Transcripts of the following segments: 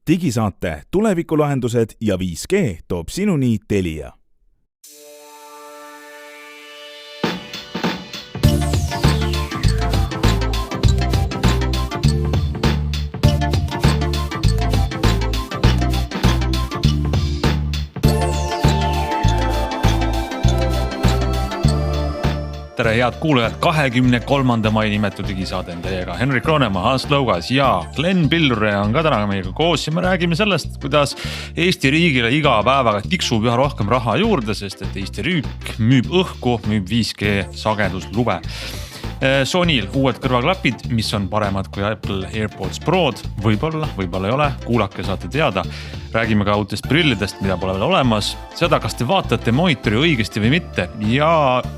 Digisaate tulevikulahendused ja 5G toob sinuni Telia. Tere head kuulajad, 23. mai nimetu digisaade on teiega Henrik Roonemaa, Hans Lõugas ja Glenn Pillure on ka täna meiega koos ja me räägime sellest, kuidas Eesti riigile iga päevaga tiksub üha rohkem raha juurde, sest et Eesti riik müüb õhku, müüb 5G sageduslube. Sonyl uued kõrvaklapid, mis on paremad kui Apple AirPods Prod, võib-olla ei ole, kuulake saate teada. Räägime ka uutest prillidest, mida pole veel olemas, seda, kas te vaatate monitori õigesti või mitte ja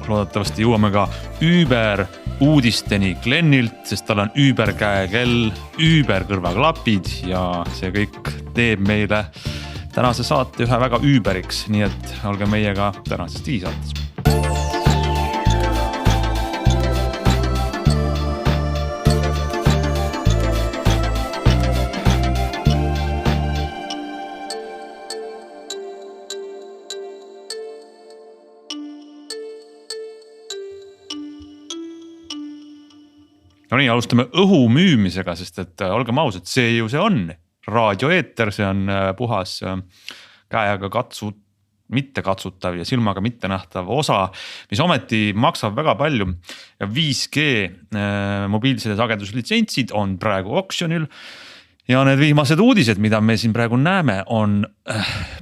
loodetavasti jõuame ka Uber uudisteni Glenilt, sest tal on Uber käekell, Uber kõrvaklapid ja see kõik teeb meile tänase saate ühe väga Uberiks, nii et olge meiega tänases digisaates. No nii, alustame õhu müümisega, sest et olgem ausad, see ju see on raadioeeter, see on puhas käega mitte katsutav ja silmaga mitte nähtav osa, mis ometi maksab väga palju. Ja 5G mobiilsed sageduslitsentsid on praegu oksjonil ja need viimased uudised, mida me siin praegu näeme, on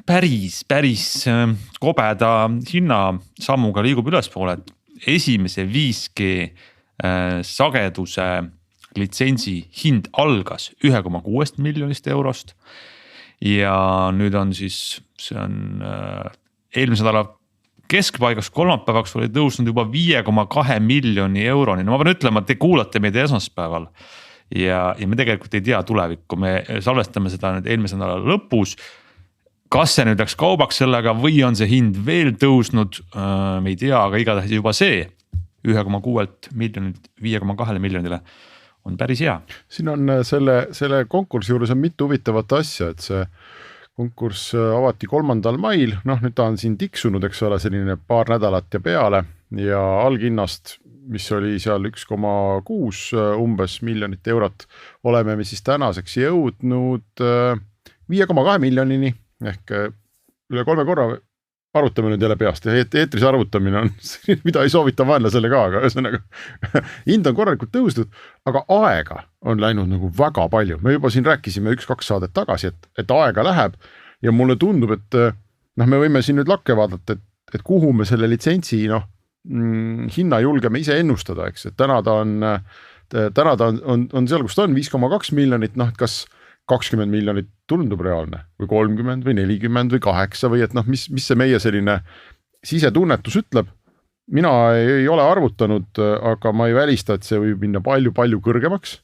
päris kobeda hinnasammuga liigub ülespoole, et esimese 5G sageduse litsentsi hind algas 1,6 miljonist eurost ja nüüd on siis, see on eelmise nädala keskpaigaks kolmapäevaks oli tõusnud juba 5,2 miljoni euroni. No ma pean ütlema, et te kuulate meid esmaspäeval ja me tegelikult ei tea tulevikku, me salvestame seda nüüd eelmise nädala lõpus. Kas see nüüd läks kaubaks sellega või on see hind veel tõusnud, me ei tea, aga igatahes juba see 1,6 miljonilt 5,2 miljonile on päris hea. Siin on selle konkursi juures on mitu huvitavat asja, et see konkurss avati 3. mail, nüüd ta on siin tiksunud, eks ole, selline paar nädalat ja peale ja alginnast, mis oli seal 1,6 umbes miljonit eurot, oleme me siis tänaseks jõudnud 5,2 miljonini ehk üle 3 korra arutame nüüd jälle peast ja eetris arvutamine on, mida ei soovita vaenlasele ka, aga ühesõnaga hind on korralikult tõusnud, aga aega on läinud nagu väga palju. Me juba siin rääkisime 1-2 saadet tagasi, et aega läheb ja mulle tundub, et me võime siin nüüd lakke vaadata, et kuhu me selle litsentsi hinna julgeme ise ennustada, eks, et täna ta on seal, kus ta on 5,2 miljonit, et kas 20 miljonit tundub reaalne või 30 või 40 või 8 või et mis see meie selline sisetunnetus ütleb. Mina ei ole arvutanud, aga ma ei välista, et see võib minna palju kõrgemaks.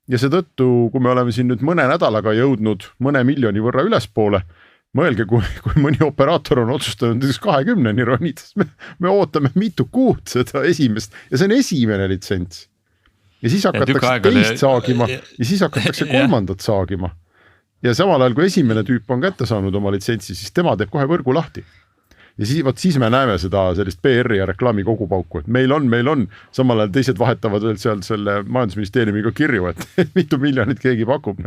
Ja seetõttu, kui me oleme siin nüüd mõne nädalaga jõudnud mõne miljoni võrra ülespoole, mõelge, kui mõni operaator on otsustanud 20-ni ronida, me ootame mitu kuud seda esimest ja see on esimene litsents. Ja siis hakatakse teist saagima ja siis hakatakse kolmandat saagima. Ja samal ajal, kui esimene tüüp on kätte saanud oma litsentsi, siis tema teeb kohe võrgu lahti. Ja siis me näeme seda sellist PR ja reklaami kogupauku, et meil on, samal ajal teised vahetavad veel seal selle majandusministeeriumiga kirju, et mitu miljonit keegi pakub.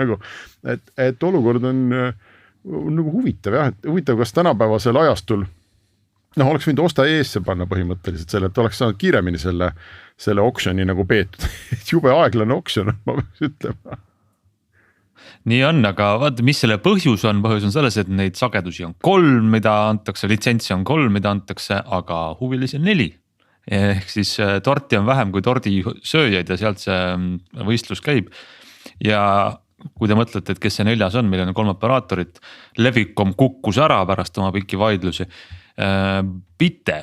Et olukord on nagu huvitav, jah, et huvitav, kas tänapäevasel ajastul oleks võinud osta eesse panna põhimõtteliselt selle, et oleks saanud kiiremini selle oksjoni nagu peetud. Jube aeglane oksjon, ma peaks ütlema. Nii on, aga vaata, mis selle põhjus on selles, et neid sagedusi on 3, mida antakse, litsentsi on 3, mida antakse, aga huvilisi on 4. Ehk siis torti on vähem kui tordi sööjaid ja sealt see võistlus käib. Ja kui te mõtlete, et kes see 4 on, meil on 3 operaatorit, Levikom kukkus ära pärast oma pikki vaidlusi. Byte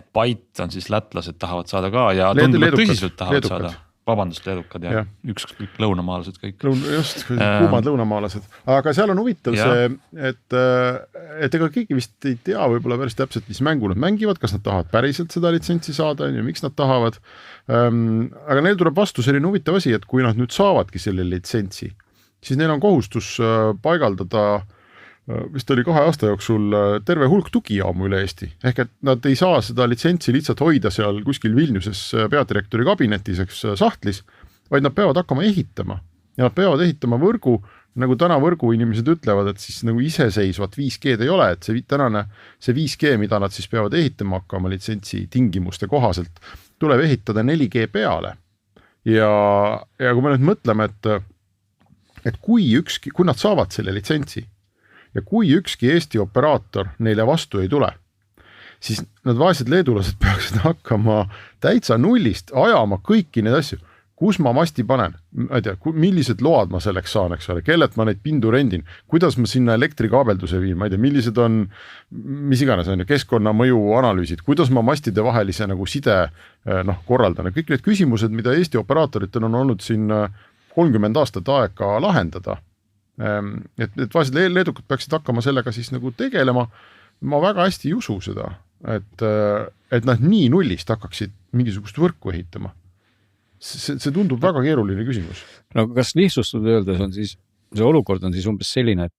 on siis lätlased tahavad saada ka ja tundub, tõsiselt tahavad saada. Vabandust, leedukad ja üks lõunamaalased kõik. Just, kuumad lõunamaalased. Aga seal on huvitav see, et ega keegi vist ei tea võib-olla päris täpselt, mis mängu nad mängivad, kas nad tahavad päriselt seda litsentsi saada ja miks nad tahavad. Aga neil tuleb vastu selline huvitav asi, et kui nad nüüd saavadki selle litsentsi siis neil on kohustus paigaldada vist oli 2 aasta jooksul terve hulk tugijaamu üle Eesti. Ehk et nad ei saa seda litsentsi lihtsalt hoida seal kuskil Vilniuses peadirektori kabinetis sahtlis, vaid nad peavad hakkama ehitama. Ja nad peavad ehitama võrgu, nagu täna võrgu inimesed ütlevad, et siis nagu iseseisvat 5G-d ei ole, et see 5G, mida nad siis peavad ehitama hakkama litsentsi tingimuste kohaselt, tuleb ehitada 4G peale. Ja kui me nüüd mõtleme, et kui nad saavad selle litsentsi, ja kui ükski Eesti operaator neile vastu ei tule, siis nad vaesed leedulased peaksid hakkama täitsa nullist ajama kõiki neid asju. Kus ma masti panen? Ma ei tea, millised load ma selleks saan, eks ole, kellelt ma neid pindu rendin, kuidas ma sinna elektrikaabelduse viin, ma ei tea, millised on, mis iganes on keskkonnamõju analüüsid, kuidas ma mastide vahelise nagu side korraldan. Kõik need küsimused, mida Eesti operaatoritel on olnud siin 30 aastat aega lahendada, et vaesed leedukad peaksid hakkama sellega siis nagu tegelema. Ma väga hästi ei usu seda, et nad nii nullist hakkaksid mingisugust võrku ehitama. See tundub väga keeruline küsimus. No kas lihtsustud öeldes on siis, see olukord on siis umbes selline,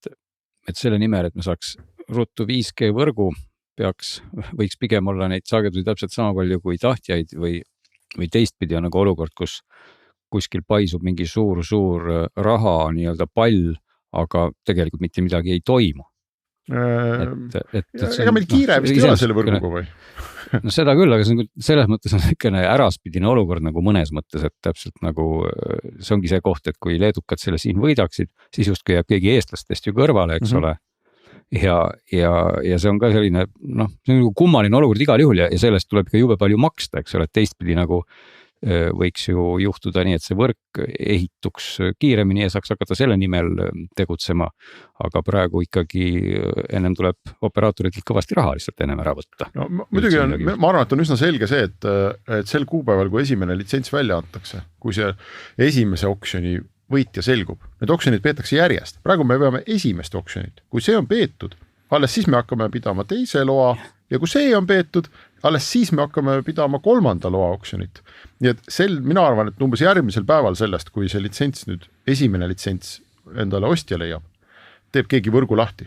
et selle nimel, et me saaks ruttu 5G võrgu, võiks pigem olla neid sagedusi täpselt sama palju kui tahtjaid või teistpidi on nagu olukord, kus kuskil paisub mingi suur raha nii-öelda pall, aga tegelikult mitte midagi ei toimu. Ega meil kiire vist ei ole selle võrguga või? No seda küll, aga selles mõttes on selline äraspidine olukord nagu mõnes mõttes, et täpselt nagu see ongi see koht, et kui leedukad selle siin võidaksid, siis just jääb keegi eestlastest ju kõrvale, eks ole. Ja see on ka selline, see on nagu kummaline olukord igal juhul ja sellest tuleb ka jube palju maksta, eks ole, et teistpidi nagu võiks ju juhtuda nii, et see võrk ehituks kiiremini ja saaks hakata selle nimel tegutsema, aga praegu ikkagi ennem tuleb operaatoritelt kõvasti raha lihtsalt ennem ära võtta. No, muidugi ma arvan, et on üsna selge see, et sel kuupäeval, kui esimene litsents välja antakse, kui see esimese oksjoni võitja selgub, need oksjonid peetakse järjest. Praegu me peame esimest oksjonit. Kui see on peetud, alles siis me hakkame pidama teise loa ja kui see on peetud, alles siis me hakkame pidama 3. loa oksjonit. Nii et mina arvan, et umbes järgmisel päeval sellest, kui see litsents nüüd, esimene litsents endale ostja leiab, teeb keegi võrgu lahti.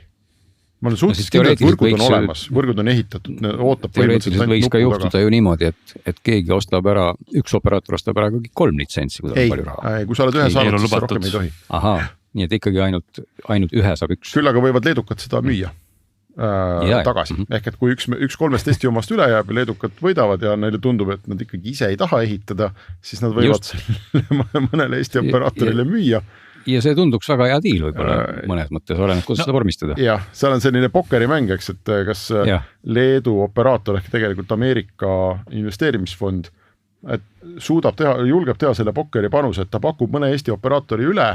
Ma olen suhteliselt kindel, et võrgud on olemas, võrgud on ehitatud, ootab teoreetiliselt võiks ka juhtuda ju niimoodi, et keegi ostab ära, üks operaator ostab ära 3 litsentsi, kui ta on palju raha. Ei, kui sa oled ühe saanud, siis rohkem ei tohi. Aha, nii et ikkagi ainult ühe saab üks. Küll aga võivad leedukad seda müüa. Tagasi. Ehk et kui üks 3 Eesti omast üle jääb ja leedukad võidavad ja neile tundub, et nad ikkagi ise ei taha ehitada, siis nad võivad selle mõnele Eesti operaatorile müüa. Ja see tunduks väga hea diil võib-olla mõnes mõttes, oleneb, kuidas seda vormistada. Jah, seal on selline pokkerimäng, eks, et kas Leedu operaator ehk tegelikult Ameerika investeerimisfond et julgeb teha selle pokkeri panuse, et ta pakub mõne Eesti operaatori üle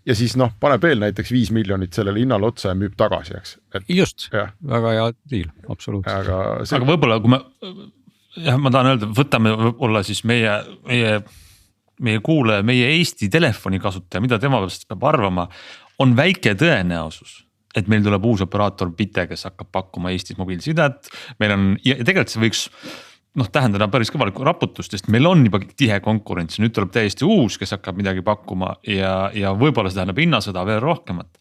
ja siis paneb veel näiteks 5 miljonit sellele hinnale otsa ja müüb tagasi, eks. Just, väga hea diil, absoluutselt. Aga võib-olla, kui ma tahan öelda, võtame võib-olla siis meie kuulaja, meie Eesti telefoni kasutaja, mida tema peab arvama, on väike tõenäosus, et meil tuleb uus operaator Bite, kes hakkab pakkuma Eestis mobiilsidet. Meil on, ja tegelikult see võiks tähendada päris kõvalikku raputust, sest meil on juba tihe konkurents. Nüüd tuleb täiesti uus, kes hakkab midagi pakkuma ja võib-olla see tähendab hinnasõda veel rohkemat.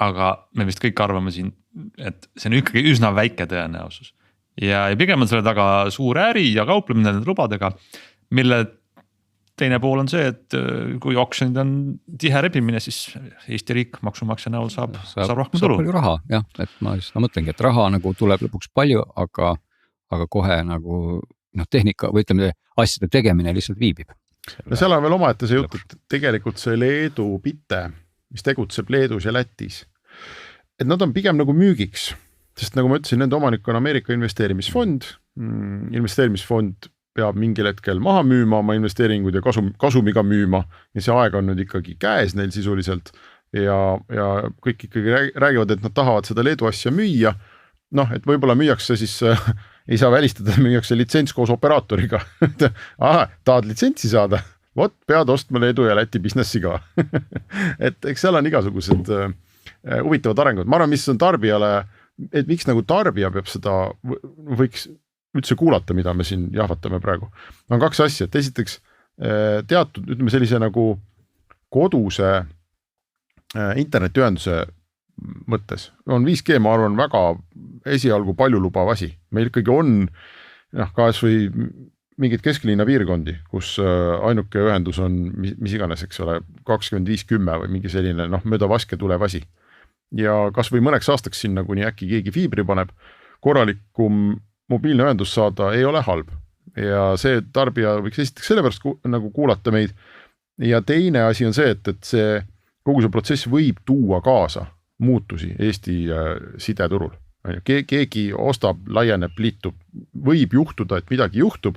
Aga me vist kõik arvame siin, et see on ikkagi üsna väike tõenäosus. Ja pigem on selle taga suur äri ja kauplemine nende lubadega, mille teine pool on see, et kui oksjonid on tihe rebimine, siis Eesti riik maksumaksja näol saab rohkem tulu. Palju raha, jah, et ma mõtlengi, et raha nagu tuleb lõpuks palju, aga kohe nagu tehnika või ütleme, asjade tegemine lihtsalt viibib. No seal on veel omaette see jutt, et tegelikult see Leedu Bite, mis tegutseb Leedus ja Lätis, et nad on pigem nagu müügiks, sest nagu ma ütlesin, nende omanik on Ameerika investeerimisfond peab mingil hetkel maha müüma oma investeeringud ja kasumiga müüma ja see aeg on nüüd ikkagi käes neil sisuliselt ja kõik ikkagi räägivad, et nad tahavad seda Leedu asja müüa. Et võib-olla müüakse siis, ei saa välistada, müüakse litsents koos operaatoriga. Tahad litsentsi saada? Pead ostma Leedu ja Läti businessi ka. Et eks seal on igasugused huvitavad arengud. Ma arvan, mis on tarbijale, et miks nagu tarbija peab seda, võiks üldse kuulata, mida me siin jahvatame praegu. On 2 asja, et esiteks teatud, ütleme sellise nagu koduse internetiühenduse mõttes on 5G, ma arvan, väga esialgu paljulubav asi. Meil ikkagi on kas või mingid kesklinna piirkondi, kus ainuke ühendus on mis iganes, eks ole, 25-10 või mingi selline mööda vaske tulev asi. Ja kas või mõneks aastaks sinna, kuni äkki keegi fiibri paneb, korralikum mobiilne ühendus saada ei ole halb. Ja see tarbija võiks esiteks sellepärast nagu kuulata meid. Ja teine asi on see, et see kogu see protsess võib tuua kaasa muutusi Eesti sideturul. Keegi ostab, laieneb, liitub, võib juhtuda, et midagi juhtub,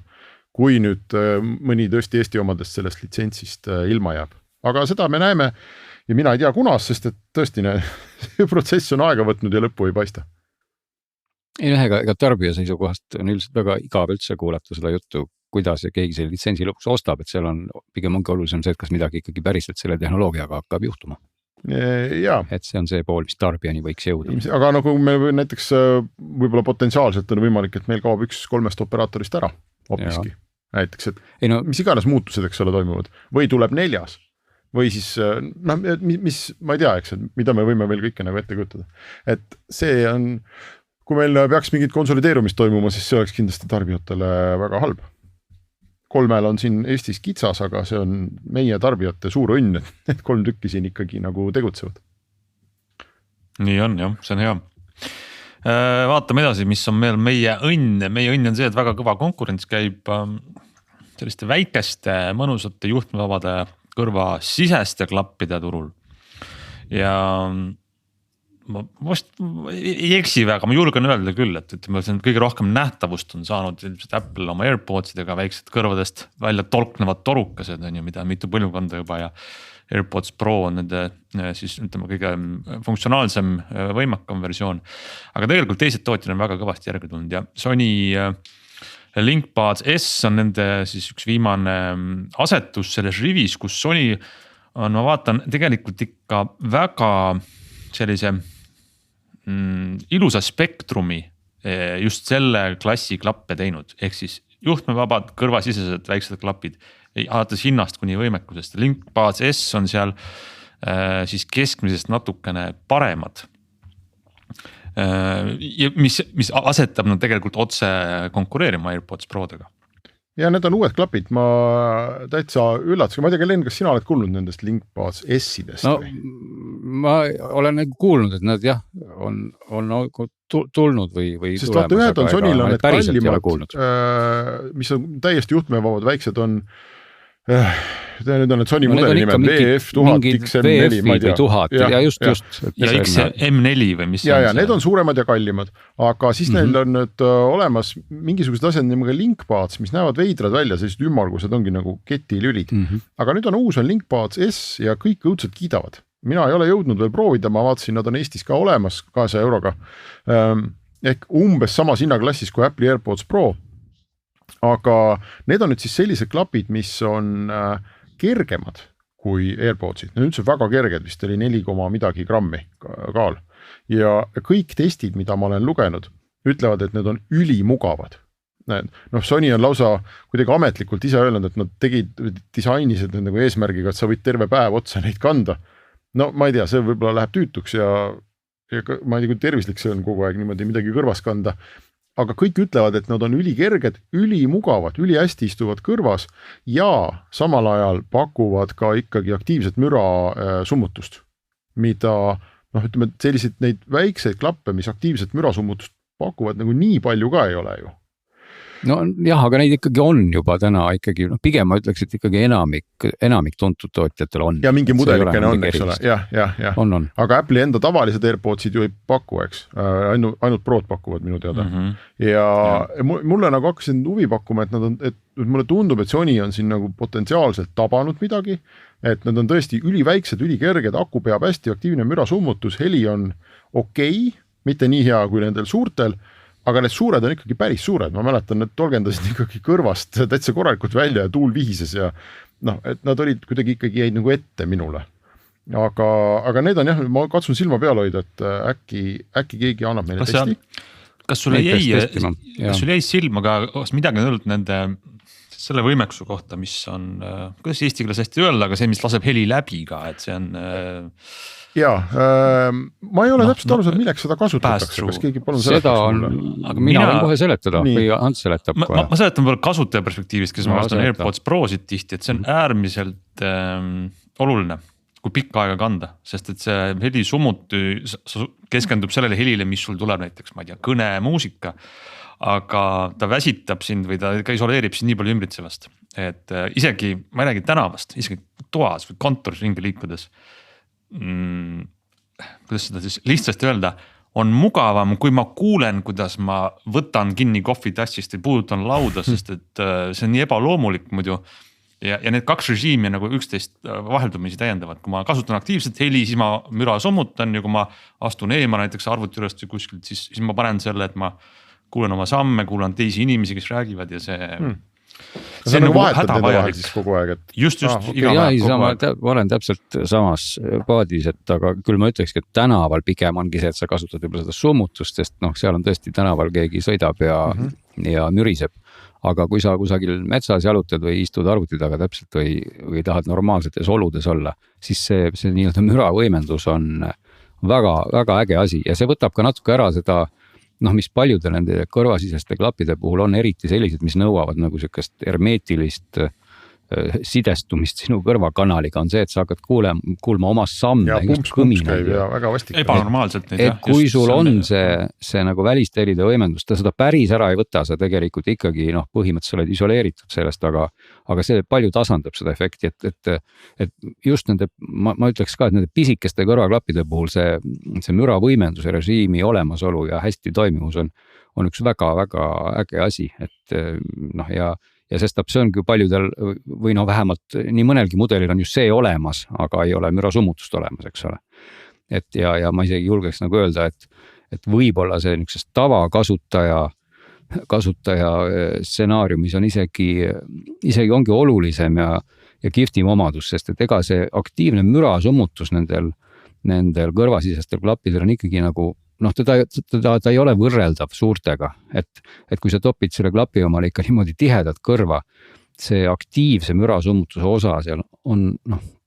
kui nüüd mõni tõesti Eesti omadest sellest litsentsist ilma jääb. Aga seda me näeme ja mina ei tea kunas, sest et tõesti see protsess on aega võtnud ja lõppu ei paista. Ei ega tarbija seisukohast on üldiselt väga igav üldse kuulata seda juttu, kuidas keegi selle litsentsi lõpuks ostab, et seal on pigem ongi olulisem see, et kas midagi ikkagi päriselt selle tehnoloogiaga hakkab juhtuma. Ja. Et see on see pool, mis tarbijani võiks jõuda. Aga nagu meil näiteks võib-olla potentsiaalselt on võimalik, et meil kaob 1 3 operaatorist ära hoopiski. Näiteks, et mis iganes muutused, eks ole, toimuvad. Või tuleb 4. Või siis, mis, ma ei tea, eks, et mida me võime veel kõike nagu ette kujutada. Et see on, kui meil peaks mingit konsolideerumist toimuma, siis see oleks kindlasti tarbijatele väga halb. 3 on siin Eestis kitsas, aga see on meie tarbijate suur õnn, et 3 tükki siin ikkagi nagu tegutsevad. Nii on, jah, see on hea. Vaatame edasi, mis on meil meie õnn. Meie õnn on see, et väga kõva konkurents käib selliste väikeste, mõnusate, juhtmevabade kõrvasiseste klappide turul. Ja ma vast ei eksi väga, ma julgen öelda küll, et ütleme, see on kõige rohkem nähtavust on saanud Apple oma AirPodsidega väiksed kõrvadest välja tolknevad torukased, on ju, mida mitu põlvkonda juba ja AirPods Pro on nende siis ütleme kõige funktsionaalsem võimakam versioon. Aga tegelikult teised tootjad on väga kõvasti järgi tulnud ja Sony LinkBuds S on nende siis üks viimane asetus selles rivis, kus Sony on, ma vaatan, tegelikult ikka väga sellise ilusa spektrumi just selle klassi klappe teinud, ehk siis juhtmevabad kõrvasisesed väiksed klapid, alates hinnast kuni võimekusest. LinkBuds S on seal siis keskmisest natukene paremad, mis asetab nad tegelikult otse konkureerima AirPods Prodega. Ja need on uued klapid, ma täitsa üllatusega, ma ei tea, Len, kas sina oled kuulnud nendest LinkBuds S-idest? No, ma olen kuulnud, et nad jah, on tulnud või sest tulemas. Sest ühed on Sonyl on need kallimad, mis on täiesti juhtmevabad, väiksed on, nüüd on need Sony mudeli nimed, VF1000, XM4, ma ei tea. Ja just. Ja XM4 või mis ja, on see? Need on suuremad ja kallimad, aga siis neil on nüüd olemas mingisugused asjad nimega LinkBuds, mis näevad veidrad välja, sellised ümmargused ongi nagu ketilülid. Aga nüüd on uus on LinkBuds S ja kõik õudselt kiidavad. Mina ei ole jõudnud veel proovida, ma vaatasin, nad on Eestis ka olemas 200 euroga. Ehk umbes samas hinnaklassis kui Apple AirPods Pro. Aga need on nüüd siis sellised klapid, mis on kergemad kui AirPodsid. Need on üldse väga kerged, vist oli 4, midagi grammi kaal. Ja kõik testid, mida ma olen lugenud, ütlevad, et need on ülimugavad. Sony on lausa kuidagi ametlikult ise öelnud, et nad tegid disainised nagu eesmärgiga, et sa võid terve päev otsa neid kanda. No ma ei tea, see võib-olla läheb tüütuks ja ma ei tea, kui tervislik see on kogu aeg niimoodi midagi kõrvas kanda. Aga kõik ütlevad, et nad on ülikerged, ülimugavad, ülihästi istuvad kõrvas ja samal ajal pakuvad ka ikkagi aktiivset müra summutust, mida, ütleme, selliseid neid väikseid klappe, mis aktiivset müra summutust pakuvad, nagu nii palju ka ei ole ju. No jah, aga neid ikkagi on juba täna ikkagi, pigem ma ütleks, et ikkagi enamik tuntud tootjatel on. Ja mingi mudelikene on, eks ole, jah. On. Aga Apple'i enda tavalised AirPodsid ju ei paku, eks, ainult Prod pakuvad minu teada. Ja mulle nagu hakkasin huvi pakkuma, et mulle tundub, et Sony on siin nagu potentsiaalselt tabanud midagi, et nad on tõesti üliväiksed, ülikerged, aku peab hästi aktiivne mürasummutus, heli on okei, mitte nii hea kui nendel suurtel, aga need suured on ikkagi päris suured, ma mäletan, need tolgendasid ikkagi kõrvast täitsa korralikult välja ja tuul vihises ja et nad olid kuidagi ikkagi jäid nagu ette minule. Aga need on jah, ma katsun silma peal hoida, et äkki keegi annab meile testi. Kas sul jäi silma ka, kas midagi on öelnud nende selle võimeksu kohta, mis on, kuidas eesti keeles hästi öelda, aga see, mis laseb heli läbi ka, et see on Jaa, ma ei ole täpselt aru saanud, milleks seda kasutatakse, kas keegi palun seletas mulle? Aga mina võin kohe seletada või Ants seletab kohe. Ma seletan veel kasutaja perspektiivist, kes ma vastan AirPods Prosid tihti, et see on äärmiselt oluline, kui pikka aega kanda, sest et see heli summuti keskendub sellele helile, mis sul tuleb näiteks, ma ei tea, kõne, muusika, aga ta väsitab sind või ta ka isoleerib sind nii palju ümbritsevast, et isegi, ma ei räägi tänavast, isegi toas või kontoris ringi liikudes, kuidas seda siis lihtsasti öelda, on mugavam, kui ma kuulen, kuidas ma võtan kinni kohvitassist või puudutan lauda, sest et see on nii ebaloomulik muidu. Ja need kaks režiimi nagu üksteist vaheldumisi täiendavad, kui ma kasutan aktiivselt heli, siis ma müra summutan ja kui ma astun eema näiteks arvuti juurest või kuskilt, siis ma panen selle, et ma kuulen oma samme, kuulan teisi inimesi, kes räägivad ja see see on nagu hädavajalik siis kogu aeg, et just iga päev kogu aeg. Ma olen täpselt samas paadis, et aga küll ma ütlekski, et tänaval pigem ongi see, et sa kasutad juba seda summutust, sest seal on tõesti tänaval keegi sõidab ja müriseb. Aga kui sa kusagil metsas jalutad või istud arvuti taga täpselt või tahad normaalsetes oludes olla, siis see nii-öelda müravõimendus on väga, väga äge asi ja see võtab ka natuke ära seda mis paljude nende kõrvasiseste klappide puhul on eriti sellised, mis nõuavad nagu sellist hermeetilist sidestumist sinu kõrvakanaliga on see, et sa hakkad kuulma oma samme. Ja pumps käib ja väga vastik. Ebanormaalselt. Et kui sul on see nagu välistelide võimendus, ta seda päris ära ei võta, sa tegelikult ikkagi põhimõtteliselt oled isoleeritud sellest, aga see palju tasandab seda efekti, et just nende, ma ütleks ka, et nende pisikeste kõrvaklappide puhul see müra võimenduse režiimi olemasolu ja hästi toimivus on üks väga-väga äge asi, et ja sestap see ongi paljudel või vähemalt nii mõnelgi mudelil on just see olemas, aga ei ole mürasummutust olemas, eks ole. Et ja ma isegi julgeks nagu öelda, et võib-olla see niisugusest tavakasutaja stsenaariumis on isegi ongi olulisem ja kihvtim omadus, sest et ega see aktiivne mürasummutus nendel kõrvasisestel klappidel on ikkagi nagu ta ei ole võrreldav suurtega, et kui sa topid selle klapi omale ikka niimoodi tihedat kõrva, see aktiivse mürasummutuse osa seal on,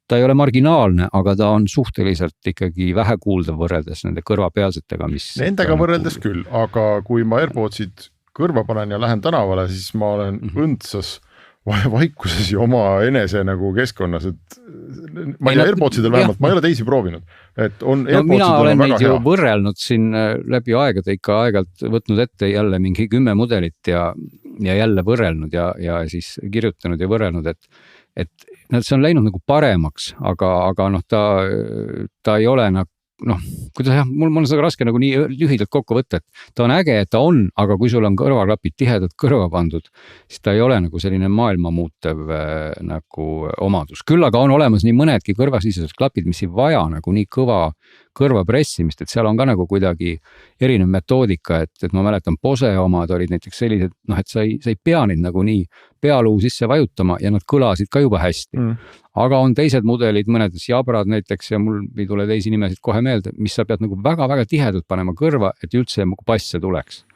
ta ei ole marginaalne, aga ta on suhteliselt ikkagi vähekuuldav võrreldes nende kõrvapealsetega, mis nendega võrreldes küll, aga kui ma AirPodsid kõrva panen ja lähen tänavale, siis ma olen õndsas vaikuses ja oma enese nagu keskkonnas, et ma ei tea AirPodsidel vähemalt, ma ei ole teisi proovinud, et mina olen neid ju võrrelnud siin läbi aegade ikka aegalt võtnud ette jälle mingi 10 mudelit ja jälle võrrelnud ja siis kirjutanud ja võrrelnud, et see on läinud nagu paremaks, aga ta ei ole nagu kuidas mul on seda raske nagu nii lühidalt kokku võtta, et ta on äge, et ta on, aga kui sul on kõrvaklapid tihedalt kõrva pandud, siis ta ei ole nagu selline maailma muutev nagu omadus. Küll aga on olemas nii mõnedki kõrvasisesed klapid, mis ei vaja nagu nii kõva kõrva pressimist, et seal on ka nagu kuidagi erinev metoodika, et ma mäletan Bose omad olid näiteks sellised, et sa ei pea neid nagu nii pealuu sisse vajutama ja nad kõlasid ka juba hästi. Aga on teised mudelid, mõnedes jabrad näiteks ja mul ei tule teisi nimesid kohe meelde, mis sa pead nagu väga-väga tihedalt panema kõrva, et üldse basse tuleks.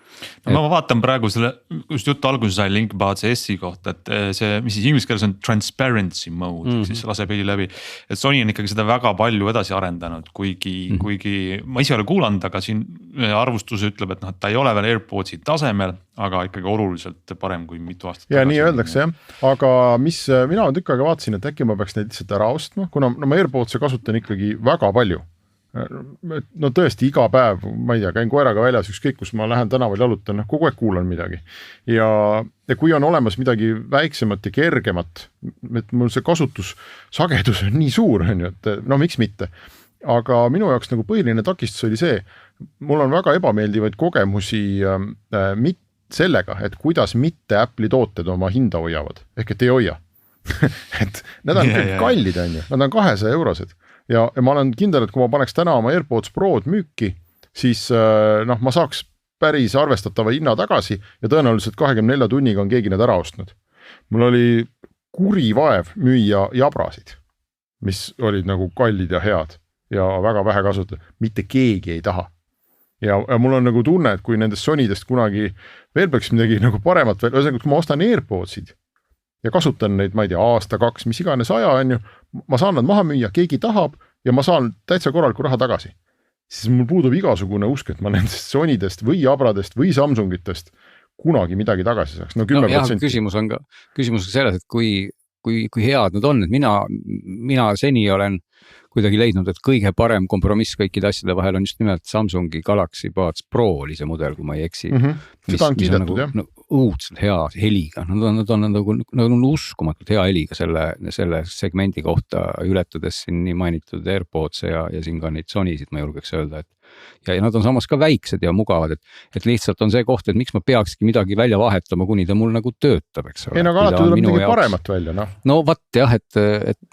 Ma vaatan praegu selle, just juttu alguses sai Linkbuds S-i kohta, et see, mis siis inglise keeles on transparency mode, siis laseb heli läbi, et Sony on ikkagi seda väga palju edasi arendanud, kuigi ma ise ole kuulanud, aga siin arvustus ütleb, et ta ei ole veel AirPodsi tasemel, aga ikkagi oluliselt parem kui mitu aastat. Ja nii öeldakse jah, aga mis mina tükk aega vaatasin, et äkki ma peaks neid lihtsalt ära ostma, kuna ma AirPodsi kasutan ikkagi väga palju. No tõesti iga päev, ma ei tea, käin koeraga väljas, ükskõik kus ma lähen tänaval jalutan, kogu aeg kuulan midagi. Ja kui on olemas midagi väiksemat ja kergemat, et mul see kasutussagedus on nii suur, et miks mitte. Aga minu jaoks nagu põhiline takistus oli see, mul on väga ebameeldivaid kogemusi sellega, et kuidas mitte Apple'i tooted oma hinda hoiavad, ehk et ei hoia. Et nad on kallid, nad on 200 eurosed. Ja ma olen kindel, et kui ma paneks täna oma AirPods Prod müüki, siis ma saaks päris arvestatava hinna tagasi ja tõenäoliselt 24 tunniga on keegi need ära ostnud. Mul oli kuri vaev müüa jabrasid, mis olid nagu kallid ja head ja väga vähe kasutada. Mitte keegi ei taha. Ja mul on nagu tunne, et kui nendest Sonydest kunagi veel peaks midagi nagu paremat veel, kui ma ostan AirPodsid ja kasutan neid, ma ei tea, aasta, 2, mis iganes aja on ju, ma saan nad maha müüa, keegi tahab ja ma saan täitsa korraliku raha tagasi, siis mul puudub igasugune usk, et ma nendest Sonydest või Abradest või Samsungitest kunagi midagi tagasi saaks. No 10%. Küsimus on selles, et kui head nad on, et mina seni olen kuidagi leidnud, et kõige parem kompromiss kõikide asjade vahel on just nimelt Samsungi Galaxy Buds Pro oli see mudel, kui ma ei eksi. Seda on kiidetud, jah. Õudselt hea heliga, nad on uskumatult hea heliga selle segmendi kohta, ületades siin nii mainitud AirPods ja siin ka neid Sonysid, ma julgeks öelda, et ja nad on samas ka väiksed ja mugavad, et lihtsalt on see koht, et miks ma peakski midagi välja vahetama, kuni ta mul nagu töötab, eks ole. Ei, aga alati tuleb midagi paremat välja, noh. No vat jah, et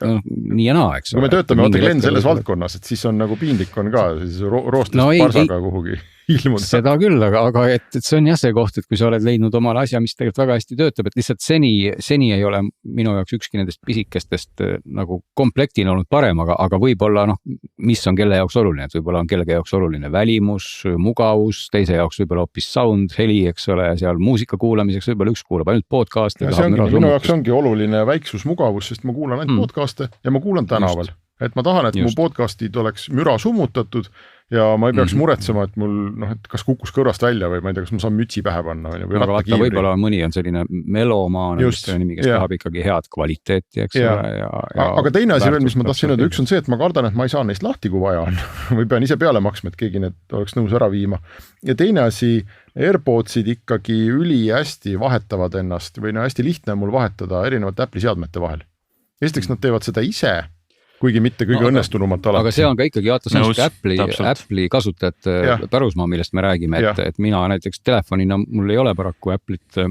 nii ja naa, eks ole. Kui me töötame, Glenn selles valdkonnas, et siis on nagu piinlik on ka roostest parsaga kuhugi ilmuda. Seda küll, aga et see on jah see koht, et kui sa oled leidnud omale asja, mis tegelikult väga hästi töötab, et lihtsalt seni ei ole minu jaoks ükski nendest pisikestest nagu komplektina olnud parem, aga võib-olla mis on kelle jaoks oluline, et võib-olla on kellegi jaoks oluline välimus, mugavus, teise jaoks võib-olla hoopis sound, heli, eks ole, seal muusika kuulamiseks, võib-olla üks kuulab ainult podcast'e. Minu jaoks ongi oluline väiksus, mugavus, sest ma kuulan ainult podcast'e ja ma kuulan tänaval. Et ma tahan, et mu podcastid oleks müra summutatud ja ma ei peaks muretsema, et mul, et kas kukkus kõrvast välja või ma ei tea, kas ma saan mütsi pähe panna või rattakiivri. Võib-olla mõni on selline melomaan, mis nimi, kes tahab ikkagi head kvaliteeti, eks ole. Aga teine asi veel, mis ma tahtsin öelda, üks on see, et ma kardan, et ma ei saa neist lahti, kui vaja on või pean ise peale maksma, et keegi need oleks nõus ära viima. Ja teine asi, AirPodsid ikkagi ülihästi vahetavad ennast või hästi lihtne on mul vahetada erinevate Apple'i seadmete vahel. Esiteks nad teevad seda ise, kuigi mitte kõige õnnestunumalt alati. Aga see on ka ikkagi Apple'i kasutajate pärusmaa, millest me räägime, et mina näiteks telefonina, mul ei ole paraku Apple'it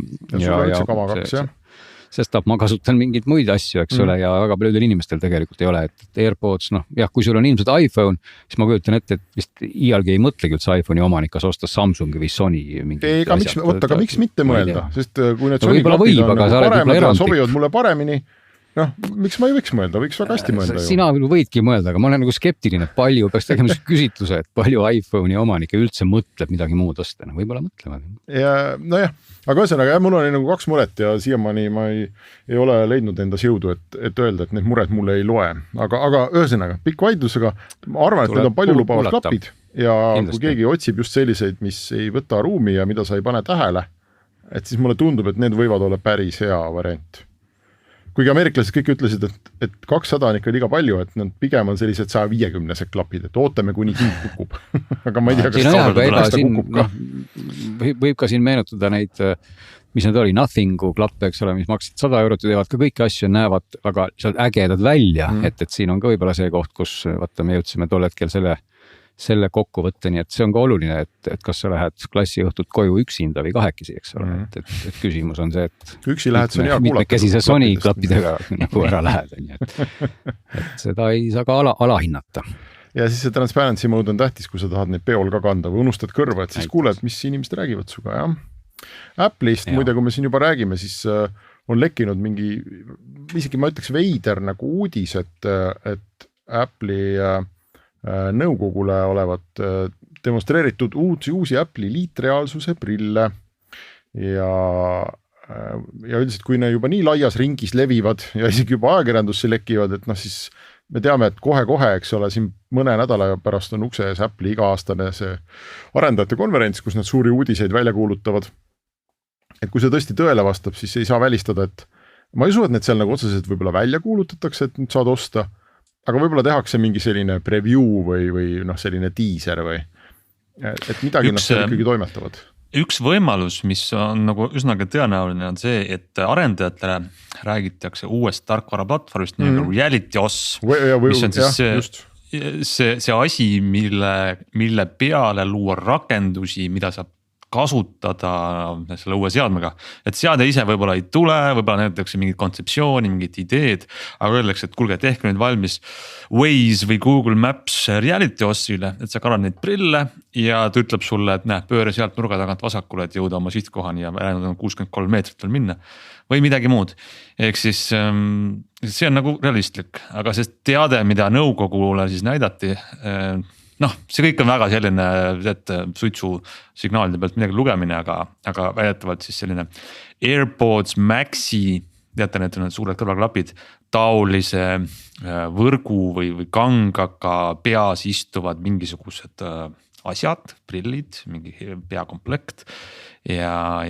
sest ma kasutan mingeid muid asju, eks ole, ja väga paljudel inimestel tegelikult ei ole, et AirPods, kui sul on ilmselt iPhone, siis ma kujutan ette, et vist iialgi ei mõtlegi üldse iPhone'i omanik, kas osta Samsungi või Sony mingid asjad. Aga miks mitte mõelda, sest kui need Sony klapid on paremad ja sobivad mulle paremini, miks ma ei võiks mõelda, võiks väga hästi mõelda. Sina võidki mõelda, aga ma olen nagu skeptiline, et palju peaks tegema küsitluse, et palju iPhone'i omanike üldse mõtleb midagi muud osta, võib-olla mõtlevad. Aga ühesõnaga, mul on nagu 2 muret ja siiamaani ma ei ole leidnud endas jõudu, et öelda, et need mured mulle ei loe. Aga ühesõnaga, pikk vaidlusega, ma arvan, et need on palju lubavad klapid ja kui keegi otsib just selliseid, mis ei võta ruumi ja mida sa ei pane tähele, et siis mulle tundub, et need võivad olla päris hea variant. Kuigi ameeriklased kõik ütlesid, et 200 on ikka liiga palju, et nad pigem on sellised 150 klapid, et ootame, kuni hind kukub. Aga ma ei tea, kas ta kukub ka. Võib ka siin meenutada neid, mis need oli, Nothingu klappe, eks ole, mis maksid 100 eurot ja teevad ka kõiki asju, näevad väga ägedad välja, et siin on ka võib-olla see koht, kus me jõudsime tol hetkel selle kokkuvõtteni, et see on ka oluline, et kas sa lähed klassiõhtut koju üksinda või kahekesi, eks ole, et küsimus on see, et üksi lähed, see on hea kuulata. Mitmekesise Sony klappidega nagu ära lähed, et seda ei saa ka alahinnata. Ja siis see transparency mode on tähtis, kui sa tahad neid peol ka kanda või unustad kõrva, et siis kuuled, mis inimesed räägivad suga, jah. Apple'ist, muide, kui me siin juba räägime, siis on lekkinud mingi, isegi ma ütleks veider nagu uudis, et Apple'i nõukogule olevat demonstreeritud uusi Apple'i liitreaalsuse prille ja üldiselt, kui ne juba nii laias ringis levivad ja isegi juba ajakirjandusse lekivad, et siis me teame, et kohe-kohe, eks ole, siin mõne nädala pärast on ukse ees Apple'i iga-aastane see arendajate konverents, kus nad suuri uudiseid välja kuulutavad. Et kui see tõesti tõele vastab, siis ei saa välistada, et ma ei usu, et need seal nagu otseselt võib-olla välja kuulutatakse, et nüüd saad osta, aga võib-olla tehakse mingi selline preview või selline teaser või, et midagi nad ikkagi toimetavad. Üks võimalus, mis on nagu üsnaga tõenäoline, on see, et arendajatele räägitakse uuest tarkvara platvormist nagu RealityOS, mis on siis see asi, mille peale luua rakendusi, mida saab kasutada selle uue seadmega, et seade ise võib-olla ei tule, võib-olla näidatakse mingit kontseptsiooni, mingit ideed, aga öeldakse, et kuulge, tehke nüüd valmis Waze või Google Maps RealityOS-ile, et sa kannad neid prille ja ta ütleb sulle, et pööre sealt nurga tagant vasakule, et jõuda oma sihtkohani ja 63 meetrit veel minna või midagi muud. Ehk siis see on nagu realistlik, aga see teade, mida nõukogule siis näidati, see kõik on väga selline, et suitsu signaalide pealt midagi lugemine, aga väidetavalt siis selline AirPods Maxi, teate, need on need suured kõrvaklapid, taolise võrgu või kangaga peas istuvad mingisugused asjad, prillid, mingi peakomplekt ja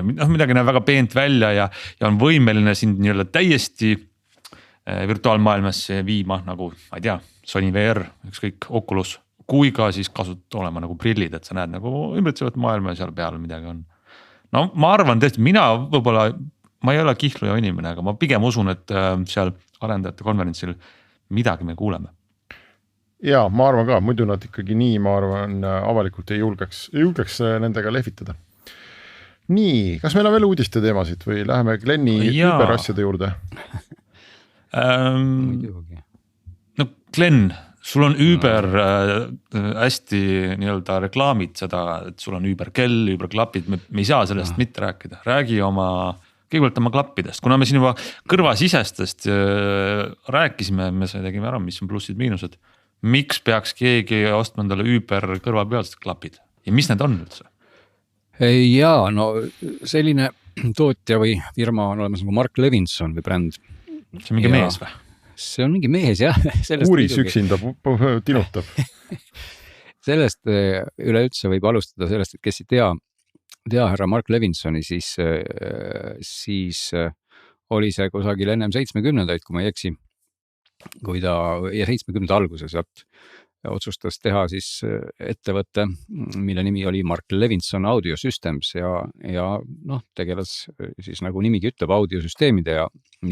midagi näeb väga peent välja ja on võimeline sind nii-öelda täiesti virtuaalmaailmasse viima nagu, ma ei tea, Sony VR, ükskõik Oculus, kui ka siis olema nagu prillid, et sa näed nagu ümbritsevat maailma ja seal peal midagi on. No ma arvan tõesti, ma ei ole kihluja inimene, aga ma pigem usun, et seal arendajate konverentsil midagi me kuuleme. Ja ma arvan ka, muidu nad ikkagi nii, ma arvan, avalikult ei julgeks nendega lehvitada. Nii, kas meil on veel uudiste teemasid või läheme Glenni ümberasjade juurde? No Glenn, sul on Uber hästi nii-öelda reklaamid seda, et sul on Uber kell, Uber klapid, me ei saa sellest mitte rääkida. Räägi kõigepealt oma klappidest, kuna me siin juba kõrvasisestest rääkisime, me tegime ära, mis on plussid-miinused. Miks peaks keegi ostma endale Uber kõrvapealsed klapid ja mis need on üldse? Jaa, no selline tootja või firma on olemas nagu Mark Levinson või bränd. See on mingi mees või? See on mingi mees, jah. Uuris üksinda tinutab. Sellest üleüldse võib alustada sellest, et kes ei tea härra Mark Levinsoni, siis oli see kusagil ennem 70-ndaid, kui ma ei eksi, kui ta 70 alguses otsustas teha siis ettevõtte, mille nimi oli Mark Levinson Audio Systems ja tegeles siis nagu nimigi ütleb audiosüsteemide ja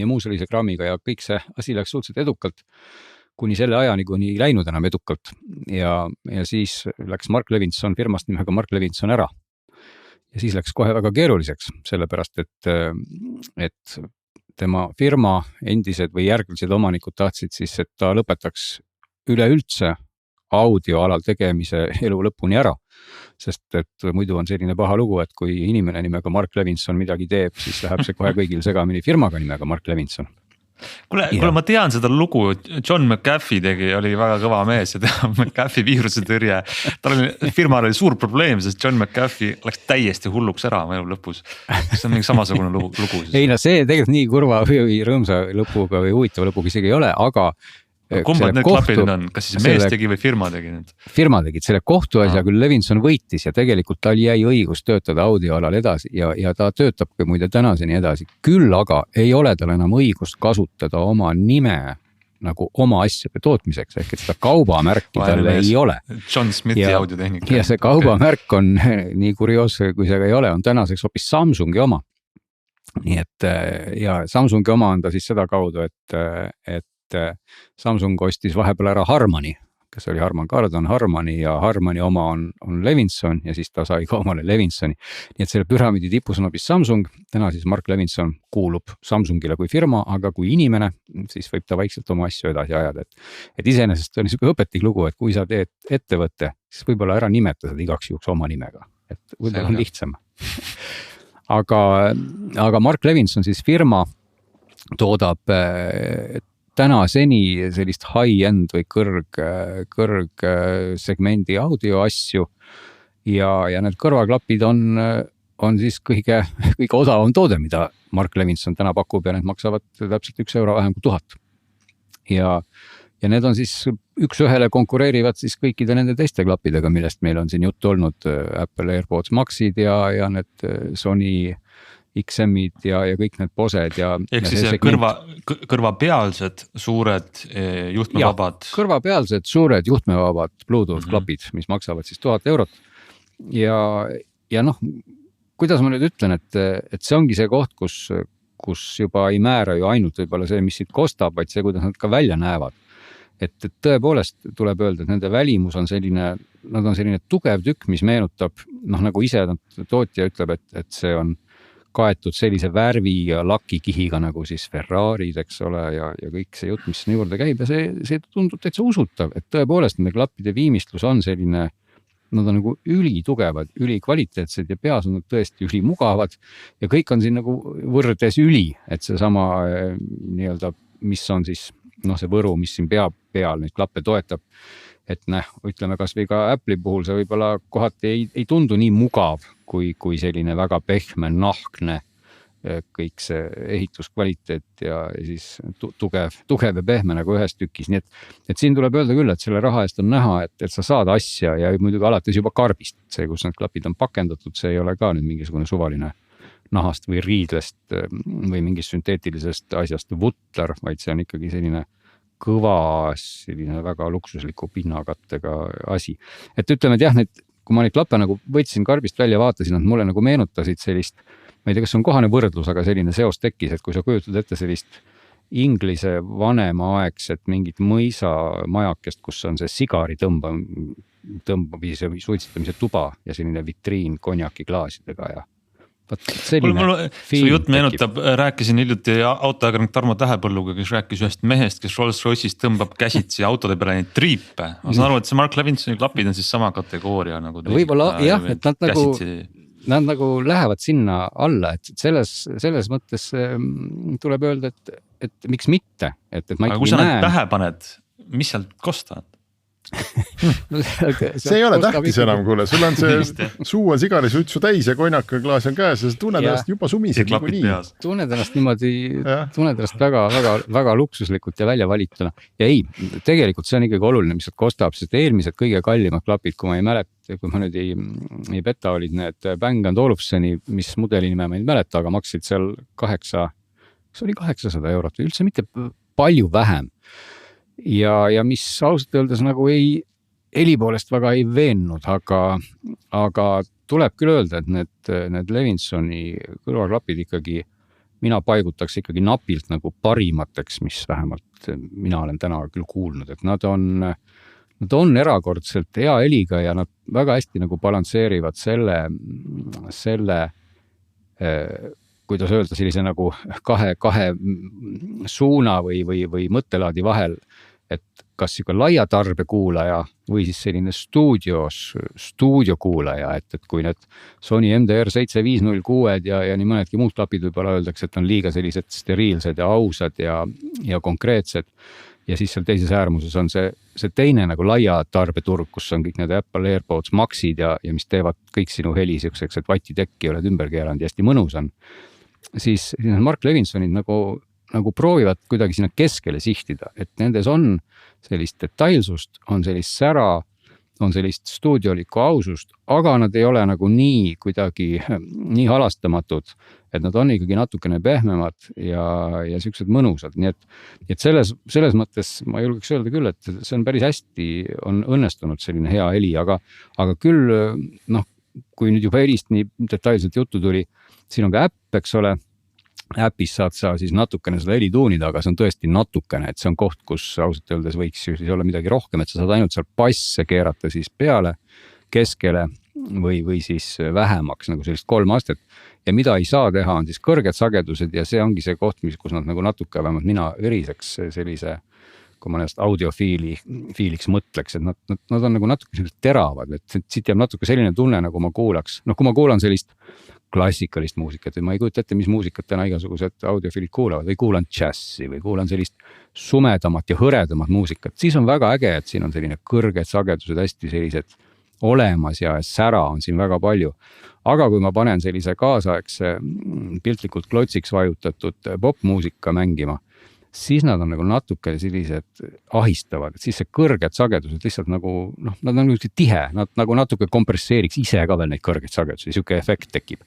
muu sellise kraamiga ja kõik see asi läks suhteliselt edukalt kuni selle ajani, kuni ei läinud enam edukalt ja siis läks Mark Levinson firmast nimega Mark Levinson ära. Ja siis läks kohe väga keeruliseks, sellepärast et tema firma endised või järgmised omanikud tahtsid siis, et ta lõpetaks üleüldse audioalal tegemise elu lõpuni ära. Sest et muidu on selline paha lugu, et kui inimene nimega Mark Levinson midagi teeb, siis läheb see kohe kõigil segamini firmaga nimega Mark Levinson. Kuule, ma tean seda lugu, John McAfee oli väga kõva mees ja McAfee viirusetõrje. Firmal oli suur probleem, sest John McAfee läks täiesti hulluks ära elu lõpus. See on mingi samasugune lugu. Ei, no see tegelikult nii kurva või rõõmsa lõpuga või huvitava lõpuga isegi ei ole, aga kumbad need klapid on? Kas siis mees tegi või firma tegi need? Firma tegid selle kohtuasja, küll Levinson võitis ja tegelikult tal jäi õigus töötada audioalal edasi ja ta töötabki muide tänaseni edasi. Küll aga ei ole tal enam õigust kasutada oma nime nagu oma asjade tootmiseks, ehk et seda kaubamärki tal ei ole. John Smithi audiotehnika. Ja see kaubamärk on nii kurioos, kui see ei ole, on tänaseks hoopis Samsungi oma. Nii et ja Samsungi oma on ta siis seda kaudu, et Samsung ostis vahepeal ära Harmani, kes oli Harman Kardon, Harmani ja Harmani oma on Levinson ja siis ta sai ka omale Levinsoni. Nii et selle püramiidi tipus on hoopis Samsung, täna siis Mark Levinson kuulub Samsungile kui firma, aga kui inimene, siis võib ta vaikselt oma asju edasi ajada. Et iseenesest on niisugune õpetlik lugu, et kui sa teed ettevõtte, siis võib-olla ära nimeta seda igaks juhuks oma nimega, et võib-olla on lihtsam. Aga Mark Levinson siis firma toodab tänaseni sellist high-end või kõrgsegmendi audio asju ja need kõrvaklapid on siis kõige odavam toode, mida Mark Levinson täna pakub ja need maksavad täpselt €1 vähem kui 1000. Ja need on siis üks ühele konkureerivad siis kõikide nende teiste klappidega, millest meil on siin juttu olnud, Apple AirPods Maxid ja need Sony XM-id ja kõik need posed ja ehk siis kõrvapealsed suured juhtmevabad. Kõrvapealsed suured juhtmevabad Bluetooth klapid, mis maksavad siis €1000. Ja kuidas ma nüüd ütlen, et see ongi see koht, kus juba ei määra ju ainult võib-olla see, mis siit kostab, vaid see, kuidas nad ka välja näevad. Et tõepoolest tuleb öelda, et nende välimus on selline, nad on selline tugev tükk, mis meenutab, nagu ise tootja ütleb, et see on kaetud sellise värvi ja lakikihiga nagu siis Ferrarid, eks ole, ja kõik see jutt, mis sinna juurde käib ja see tundub täitsa usutav, et tõepoolest nende klappide viimistlus on selline, nad on nagu ülitugevad, ülikvaliteetsed ja peas on nad tõesti ülimugavad ja kõik on siin nagu võrdes et see sama nii-öelda, mis on siis see võru, mis siin peal neid klappe toetab, et ütleme kas või ka Apple'i puhul see võib-olla kohati ei tundu nii mugav kui selline väga pehme, nahkne kõik see ehituskvaliteet ja siis tugev ja pehme nagu ühes tükis, nii et siin tuleb öelda küll, et selle raha eest on näha, et sa saad asja ja muidugi alates juba karbist, see, kus need klapid on pakendatud, see ei ole ka nüüd mingisugune suvaline nahast või riidlest või mingist sünteetilisest asjast vutler, vaid see on ikkagi selline kõva, selline väga luksusliku pinnakattega asi. Et ütleme, et jah, kui ma neid klappe nagu võtsin karbist välja, vaatasin, nad mulle nagu meenutasid sellist, ma ei tea, kas on kohane võrdlus, aga selline seos tekkis, et kui sa kujutad ette sellist Inglise vanemaaegset mingit mõisamajakest, kus on see sigari tõmbamise või suitsetamise tuba ja selline vitriin konjakiklaasidega ja su jutt meenutab, rääkisin hiljuti autoajakirjanik Tarmo Tähepõlluga, kes rääkis ühest mehest, kes Rolls-Royce'is tõmbab käsitsi autode peale neid triipe. Ma saan aru, et see Mark Levinsoni klapid on siis sama kategooria nagu võib-olla jah, et nad nagu lähevad sinna alla, et selles mõttes tuleb öelda, et miks mitte, et ma aga kui sa need pähe paned, mis sealt kostavad? see ei ole tähtis enam, kuule, sul on see suu on sigarisuitsu täis ja konjakaklaas on käes ja sa tunned ennast juba sumised nagu nii. Tunned ennast niimoodi, tunned ennast väga luksuslikult ja välja valituna. Ja ei, tegelikult see on ikkagi oluline, mis sealt kostab, sest eelmised kõige kallimad klapid, kui ma ei mäleta, kui ma nüüd ei peta, olid need Bang & Olufseni, mis mudeli nime ma ei mäleta, aga maksid seal 800 eurot või üldse mitte palju vähem. Ja mis ausalt öeldes nagu heli poolest väga ei veennud, aga tuleb küll öelda, et need Levinsoni kõrvaklapid ikkagi, mina paigutaks ikkagi napilt nagu parimateks, mis vähemalt mina olen täna küll kuulnud, et nad on erakordselt hea heliga ja nad väga hästi nagu balansseerivad selle kuidas öelda, sellise nagu kahe suuna või mõttelaadi vahel, et kas siuke laia tarbekuulaja või siis selline stuudiokuulaja, et kui need Sony MDR 7506 ja nii mõnedki muud klapid võib-olla öeldakse, et on liiga sellised steriilsed ja ausad ja konkreetsed. Ja siis seal teises äärmuses on see teine nagu laia tarbeturg, kus on kõik need Apple AirPods Maxid ja mis teevad kõik sinu heli siukseks, et vatitekki oled ümber keeranud ja hästi mõnus on. Siis Mark Levinsonid nagu proovivad kuidagi sinna keskele sihtida, et nendes on sellist detailsust, on sellist sära, on sellist stuudiolikku ausust, aga nad ei ole nagu nii kuidagi nii halastamatud, et nad on ikkagi natukene pehmemad ja siuksed mõnusad. Nii et selles mõttes ma julgeks öelda küll, et see on päris hästi, on õnnestunud selline hea heli, aga küll kui nüüd juba helist nii detailselt juttu tuli, siin on ka äpp, eks ole, äpis saad sa siis natukene seda heli tuunida, aga see on tõesti natukene, et see on koht, kus ausalt öeldes võiks ju siis olla midagi rohkem, et sa saad ainult seal basse keerata siis peale, keskele või siis vähemaks nagu sellist 3 astet. Ja mida ei saa teha, on siis kõrged sagedused ja see ongi see koht, kus nad nagu natuke vähemalt mina eriseks sellise, kui ma näest audiofiiliks mõtleks, et nad on nagu natuke teravad, et siit jääb natuke selline tunne, nagu ma kuulaks. Kui ma kuulan sellist klassikalist muusikat või ma ei kujuta ette, mis muusikat täna igasugused audiofiilid kuulavad või kuulan džässi või kuulan sellist sumedamat ja hõredamat muusikat, siis on väga äge, et siin on selline kõrged sagedused hästi sellised olemas ja sära on siin väga palju. Aga kui ma panen sellise kaasaegse piltlikult klotsiks vajutatud popmuusika mängima, siis nad on nagu natuke sellised ahistavad, et siis see kõrged sagedused lihtsalt nagu, nad on nagu tihe, nad nagu natuke kompresseeriks ise ka veel neid kõrgeid sagedusi, siuke efekt tekib.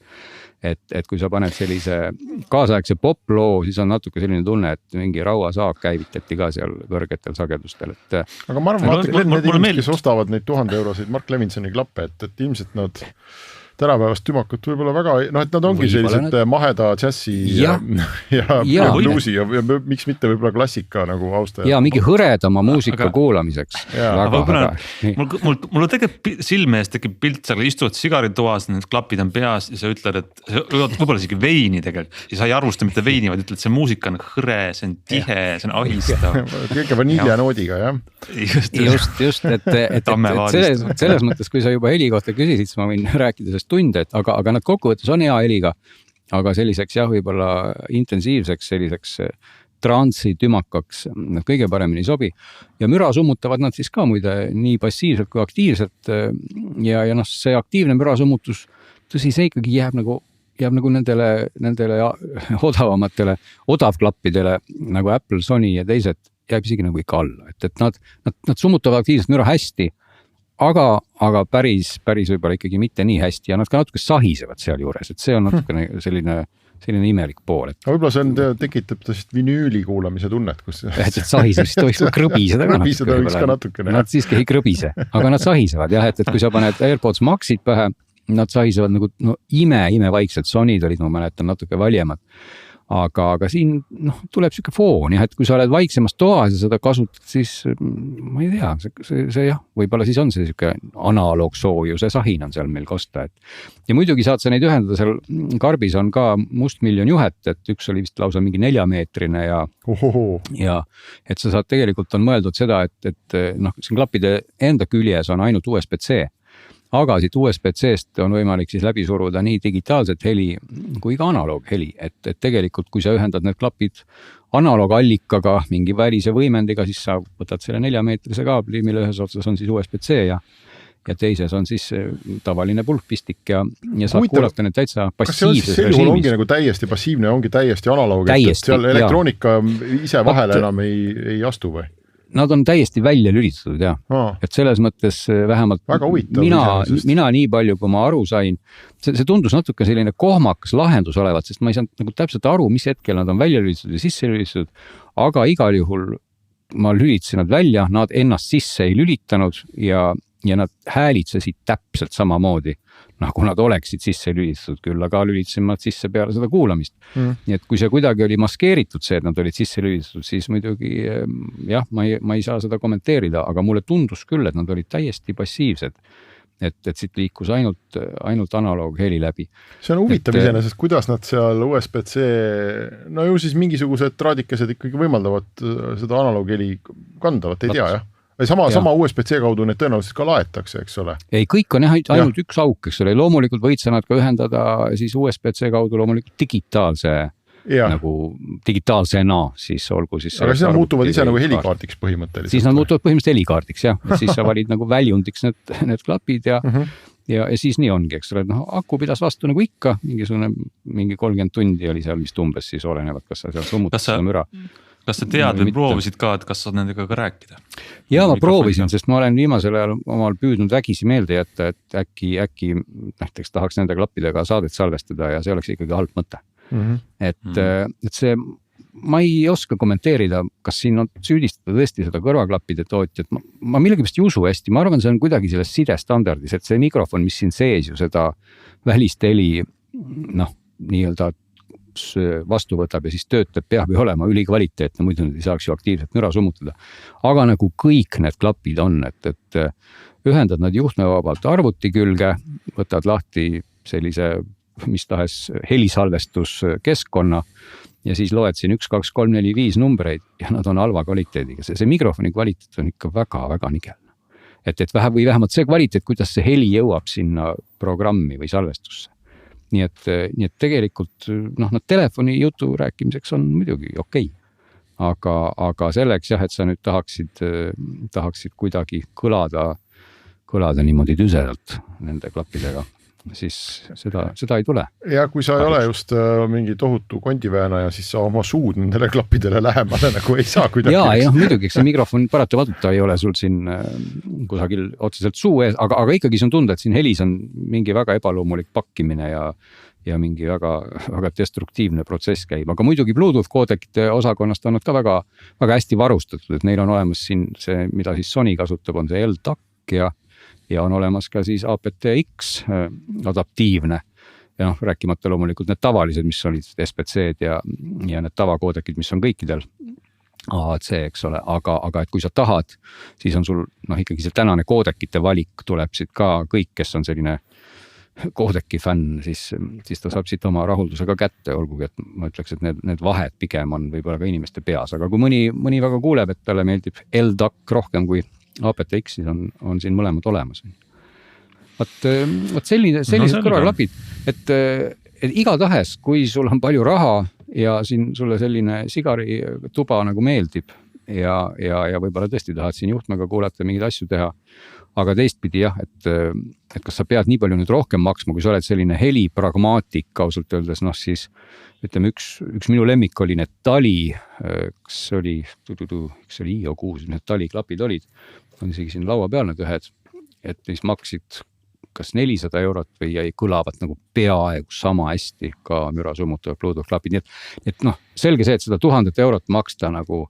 Et kui sa paned sellise kaasaegse poploo, siis on natuke selline tunne, et mingi rauasaak käivitati ka seal kõrgetel sagedustel. Aga ma arvan, need inimesed, kes ostavad neid 1000 eurosid Mark Levinsoni klappe, et ilmselt nad tänapäevast tümakut võib-olla väga, et nad ongi sellised maheda džässi ja bluusi ja miks mitte võib-olla klassika nagu austajad. Ja mingi hõredama muusika kuulamiseks. Mul tegelikult silme ees tekib pilt, sa istuvad sigaritoas, need klapid on peas ja sa ütled, et võib-olla isegi veini tegelikult ja sa ei arvusta mitte veini, vaid ütled, see muusika on hõre, see on tihe, see on ahistav. Kõige vaniljanoodiga, jah. Just, et selles mõttes, kui sa juba heli kohta küsisid, siis ma võin rääkida sellest tunde, aga nad kokkuvõttes on hea heliga, aga selliseks jah, võib-olla intensiivseks, selliseks transi tümakaks nad kõige paremini ei sobi. Ja müra summutavad nad siis ka muide nii passiivselt kui aktiivselt ja see aktiivne müra summutus, tõsi, see ikkagi jääb nagu jääb nagu nendele odavamatele, odavklappidele nagu Apple, Sony ja teised jääb isegi nagu ikka alla, et nad summutavad aktiivselt müra hästi, aga päris võib-olla ikkagi mitte nii hästi ja nad ka natuke sahisevad seal juures, et see on natukene selline imelik pool. Aga võib-olla see tekitab vinüüli kuulamise tunnet, kus... Et sahises tohiks krõbiseda ka natukene. Nad siiski ei krõbise, aga nad sahisevad jah, et kui sa paned AirPods Maxid pähe, nad sahisevad nagu ime vaikselt, Sonyd olid, ma mäletan, natuke valjemad. Aga siin tuleb siuke foon jah, et kui sa oled vaiksemas toas ja seda kasutad, siis ma ei tea, see jah, võib-olla siis on see siuke analoogsoojuse sahin on seal meil kosta. Ja muidugi saad sa neid ühendada, seal karbis on ka mustmiljon juhet, et üks oli vist lausa mingi 4-meetrine ja et sa saad tegelikult on mõeldud seda, et siin klappide enda küljes on ainult USB-C. Aga siit USB-C-st on võimalik siis läbi suruda nii digitaalset heli kui ka analoogheli, et tegelikult kui sa ühendad need klapid analoogallikaga mingi välise võimendiga, siis sa võtad selle 4-meetrise kaabli, mille ühes otsas on siis USB-C ja teises on siis tavaline pulkpistik ja saab kuulata need täitsa passiivses režiimis. Kas see ongi nagu täiesti passiivne, ongi täiesti analoog, et seal elektroonika ise vahele enam ei astu või? Nad on täiesti välja lülitatud jah, et selles mõttes vähemalt mina nii palju, kui ma aru sain, see tundus natuke selline kohmakas lahendus olevat, sest ma ei saanud nagu täpselt aru, mis hetkel nad on välja lülitatud ja sisse lülitatud, aga igal juhul ma lülitasin nad välja, nad ennast sisse ei lülitanud ja nad häälitsesid täpselt samamoodi, nagu nad oleksid sisse lülitatud küll, aga lülitasin nad sisse peale seda kuulamist. Nii et kui see kuidagi oli maskeeritud see, et nad olid sisse lülitatud, siis muidugi jah, ma ei saa seda kommenteerida, aga mulle tundus küll, et nad olid täiesti passiivsed. Et siit liikus ainult analoogheli läbi. See on huvitav iseenesest, kuidas nad seal USB-C, no ju siis mingisugused traadikesed ikkagi võimaldavad seda analoogheli kandavat, ei tea jah? Või sama USB-C kaudu need tõenäoliselt ka laetakse, eks ole? Ei, kõik on ainult üks auk, eks ole. Loomulikult võid sa nad ka ühendada siis USB-C kaudu loomulikult digitaalsena, siis olgu siis... Aga siis nad muutuvad ise nagu helikaardiks põhimõtteliselt. Siis nad muutuvad põhimõtteliselt helikaardiks, jah. Siis sa valid nagu väljundiks need klapid ja siis nii ongi, eks ole. Aku pidas vastu nagu ikka, mingi 30 tundi oli seal vist umbes, siis olenevad, kas sa seal summutad seda müra. Kas sa tead või proovisid ka, et kas saad nendega ka rääkida? Ja ma proovisin, sest ma olen viimasel ajal omal püüdnud vägisi meelde jätta, et äkki näiteks tahaks nende klappidega saadet salvestada ja see oleks ikkagi halb mõte. Et see, ma ei oska kommenteerida, kas siin on süüdistada tõesti seda kõrvaklappide tootjat. Ma millegipist ei usu hästi, ma arvan, see on kuidagi selles sidestandardis, et see mikrofon, mis siin sees ju seda välist heli, nii-öelda vastu võtab ja siis töötab, peab ju olema ülikvaliteetne, muidu nad ei saaks ju aktiivselt müra summutada. Aga nagu kõik need klapid on, et ühendad nad juhtmevabalt arvuti külge, võtad lahti sellise mis tahes helisalvestuskeskkonna ja siis loed siin 1, 2, 3, 4, 5 numbreid ja nad on halva kvaliteediga. See mikrofoni kvaliteet on ikka väga-väga nigelne. Et vähemalt see kvaliteet, kuidas see heli jõuab sinna programmi või salvestusse. Nii et tegelikult nad telefoni jutu rääkimiseks on muidugi okei. Aga selleks jah, et sa nüüd tahaksid kuidagi kõlada niimoodi tüsedalt nende klappidega, siis seda ei tule. Ja kui sa ei ole just mingi tohutu kondiväänaja, siis sa oma suud nendele klappidele lähemale nagu ei saa kuidagi. Ja muidugi, see mikrofon paratamatult ei ole sul siin kusagil otseselt suu ees, aga ikkagi see on tunda, et siin helis on mingi väga ebaloomulik pakkimine ja mingi väga destruktiivne protsess käib. Aga muidugi Bluetooth koodekite osakonnast on nad ka väga hästi varustatud, et neil on olemas siin see, mida siis Sony kasutab, on see LDAC ja on olemas ka siis APT-X adaptiivne ja rääkimata loomulikult need tavalised, mis olid SPC-d ja need tavakoodekid, mis on kõikidel AAC, eks ole, aga et kui sa tahad, siis on sul ikkagi see tänane koodekite valik tuleb siit ka kõik, kes on selline koodeki fänn, siis ta saab siit oma rahuldusega kätte, olgugi, et ma ütleks, et need vahed pigem on võib-olla ka inimeste peas, aga kui mõni väga kuuleb, et talle meeldib LDAC rohkem kui APT-X-is on siin mõlemad olemas. Võt sellised kõrvaklapid, et igatahes, kui sul on palju raha ja siin sulle selline sigari tuba nagu meeldib ja võib-olla tõesti tahad siin juhtmega kuulata mingeid asju teha, aga teistpidi jah, et kas sa pead nii palju nüüd rohkem maksma, kui sa oled selline helipragmaatik ausalt öeldes, noh siis ütleme üks minu lemmik oli need Tali, kas oli IO6, need Tali klapid olid, on isegi siin laua peal need ühed, et mis maksid kas 400 eurot või jäi kõlavat nagu peaaegu sama hästi ka müra summutavad Bluetooth klapid, nii et noh, selge see, et seda 1000 eurot maksta nagu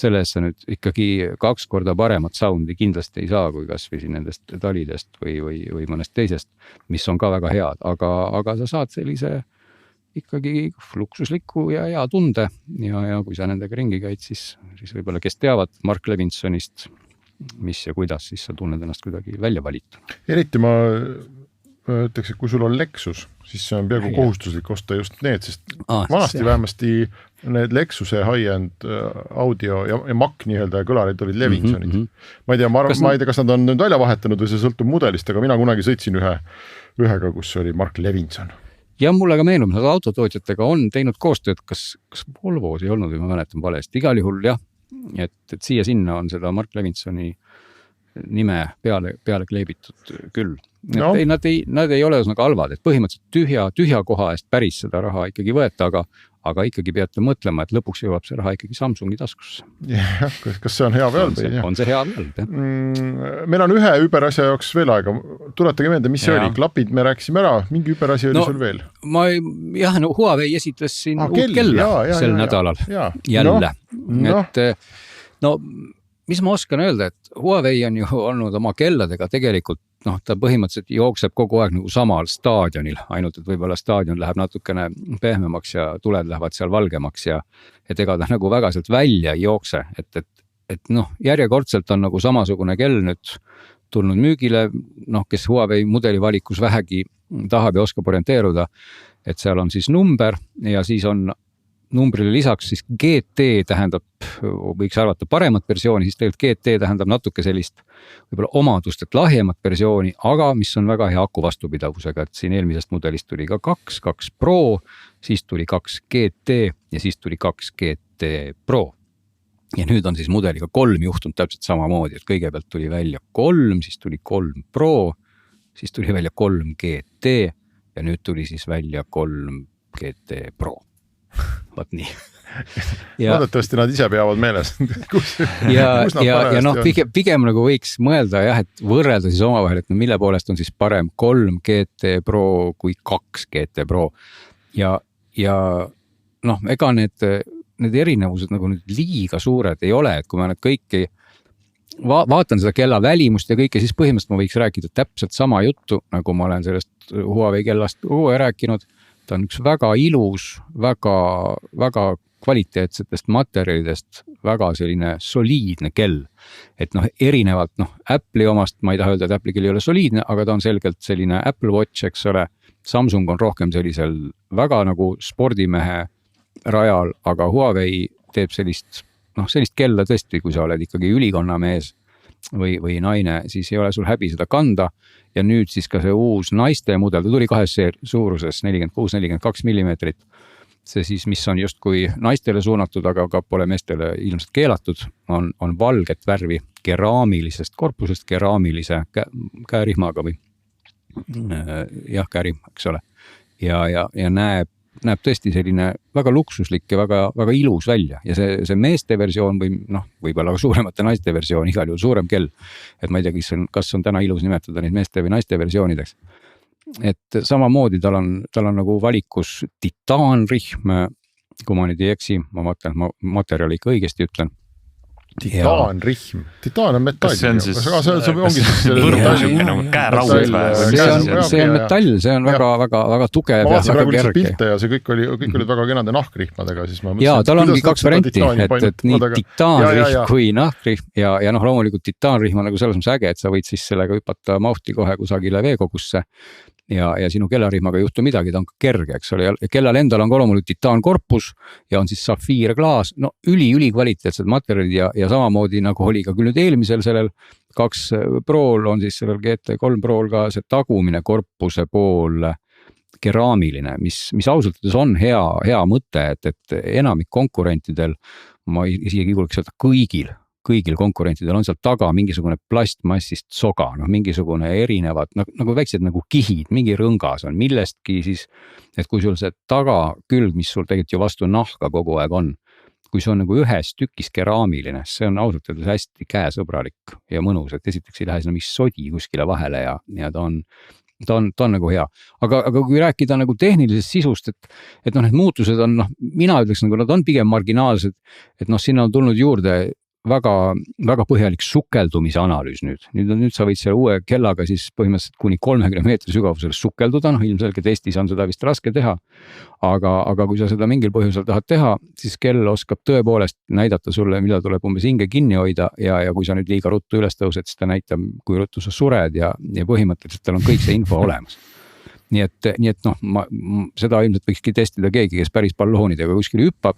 selle eest sa nüüd ikkagi 2 korda paremat soundi kindlasti ei saa, kui kas või siin nendest Talidest või mõnest teisest, mis on ka väga head, aga sa saad sellise ikkagi luksusliku ja hea tunde ja kui sa nendega ringi käid, siis võib-olla kes teavad Mark Levinsonist, mis ja kuidas, siis sa tunned ennast kuidagi välja valitud. Eriti ma ütleks, et kui sul on Lexus, siis see on peaaegu kohustuslik osta just need, sest vanasti vähemasti need Lexuse high-end audio ja Mac nii-öelda kõlarid olid Levinsonid. Ma ei tea, kas nad on nüüd välja vahetanud või see sõltub mudelist, aga mina kunagi sõitsin ühega, kus oli Mark Levinson. Ja mulle ka meenub, nad autotootjatega on teinud koostööd, kas Volvos ei olnud või ma mäletan valesti, igal juhul jah, et siia-sinna on seda Mark Levinsoni nime peale kleebitud küll. No. Nad ei ole nagu halvad, et põhimõtteliselt tühja koha eest päris seda raha ikkagi võeta, aga ikkagi peate mõtlema, et lõpuks jõuab see raha ikkagi Samsungi taskusse. Jah, kas see on hea peal? On see hea peal, jah. Meil on ühe überasja jaoks veel aega. Tuletage meelde, mis see oli? Klapid me rääkisime ära, mingi überasi oli sul veel? Huawei esitles siin uut kella sel nädalal. Jälle. No, mis ma oskan öelda, et Huawei on ju olnud oma kelladega tegelikult, ta põhimõtteliselt jookseb kogu aeg nagu samal staadionil, ainult et võib-olla staadion läheb natukene pehmemaks ja tuled lähevad seal valgemaks ja et ega ta nagu väga sealt välja ei jookse, et järjekordselt on nagu samasugune kell nüüd tulnud müügile, kes Huawei mudeli valikus vähegi tahab ja oskab orienteeruda, et seal on siis number ja siis on numbrile lisaks siis GT tähendab, võiks arvata paremat versiooni, siis tegelikult GT tähendab natuke sellist võib-olla omadustelt lahjemat versiooni, aga mis on väga hea aku vastupidavusega, et siin eelmisest mudelist tuli ka 2 Pro, siis tuli 2 GT ja siis tuli 2 GT Pro. Ja nüüd on siis mudeliga 3 juhtunud täpselt samamoodi, et kõigepealt tuli välja 3, siis tuli 3 Pro, siis tuli välja 3 GT ja nüüd tuli siis välja 3 GT Pro. Vaat nii. Loodetavasti nad ise peavad meeles. Pigem nagu võiks mõelda jah, et võrrelda siis omavahel, et mille poolest on siis parem 3 GT Pro kui 2 GT Pro. Ja ega need erinevused nagu nüüd liiga suured ei ole, et kui ma nüüd kõiki vaatan seda kella välimust ja kõike, siis põhimõtteliselt ma võiks rääkida täpselt sama juttu, nagu ma olen sellest Huawei kellast rääkinud. Ta on üks väga ilus, väga kvaliteetsetest materjalidest, väga selline soliidne kell. Et erinevalt Apple'i omast, ma ei taha öelda, et Apple'i kell ei ole soliidne, aga ta on selgelt selline Apple Watch, eks ole. Samsung on rohkem sellisel väga nagu spordimehe rajal, aga Huawei teeb sellist kella tõesti, kui sa oled ikkagi ülikonnamees või naine, siis ei ole sul häbi seda kanda. Ja nüüd siis ka see uus naiste mudel, ta tuli 2 suuruses 46-42 millimeetrit. See siis, mis on just kui naistele suunatud, aga ka pole meestele ilmselt keelatud, on valget värvi keraamilisest korpusest, keraamilise käärihmaga või käärihma, eks ole. Ja näeb tõesti selline väga luksuslik ja väga ilus välja ja see meeste versioon või võib-olla ka suuremate naiste versioon, igal juhul suurem kell. Et ma ei tea, kas on täna ilus nimetada neid meeste või naiste versioonideks. Et samamoodi tal on nagu valikus titaanrihm, kui ma nüüd ei eksi, ma mõtlen, ma materjali ikka õigesti ütlen. Titaanrihm. Titaan on metall. Kas see on siis käeraud? See on metall, see on väga tugev. Ma vaatsin praegu lihtsalt pilte ja see kõik olid väga kenade nahkrihmadega. Ja tal ongi 2 varianti, et nii titaanrihm kui nahkrihm ja loomulikult titaanrihm on nagu selles mõttes äge, et sa võid siis sellega hüpata mauhti kohe kusagile veekogusse. Ja sinu kellarihmaga ei juhtu midagi, ta on ka kerge, eks ole, ja kellal endal on ka loomulikult titaankorpus ja on siis safiirklaas, üli kvaliteetsed materjalid ja samamoodi nagu oli ka küll nüüd eelmisel sellel 2 Pro'l on siis sellel GT3 Pro'l ka see tagumine korpuse pool keraamiline, mis ausalt on hea mõte, et enamik konkurentidel, ma isegi julgeks öelda kõigil kõigil konkurentidel on seal taga mingisugune plastmassist soga, noh mingisugune erinevad nagu väiksed nagu kihid, mingi rõngas on millestki siis, et kui sul see tagakülg, mis sul tegelikult ju vastu nahka kogu aeg on, kui see on nagu ühes tükis keraamiline, see on ausalt öeldes hästi käesõbralik ja mõnus, et esiteks ei lähe sinna mingi sodi kuskile vahele ja ta on nagu hea, aga kui rääkida nagu tehnilisest sisust, et noh, need muutused on, noh, mina ütleks nagu nad on pigem marginaalsed, et noh, sinna on tulnud juurde väga põhjalik sukeldumise analüüs nüüd sa võid selle uue kellaga siis põhimõtteliselt kuni 30 meetri sügavusele sukelduda, noh ilmselgelt Eestis on seda vist raske teha, aga kui sa seda mingil põhjusel tahad teha, siis kell oskab tõepoolest näidata sulle, millal tuleb umbes hinge kinni hoida ja kui sa nüüd liiga ruttu üles tõused, siis ta näitab, kui ruttu sa sured ja põhimõtteliselt tal on kõik see info olemas. Nii et noh, seda ilmselt võikski testida keegi, kes päris balloonidega kuskil hüppab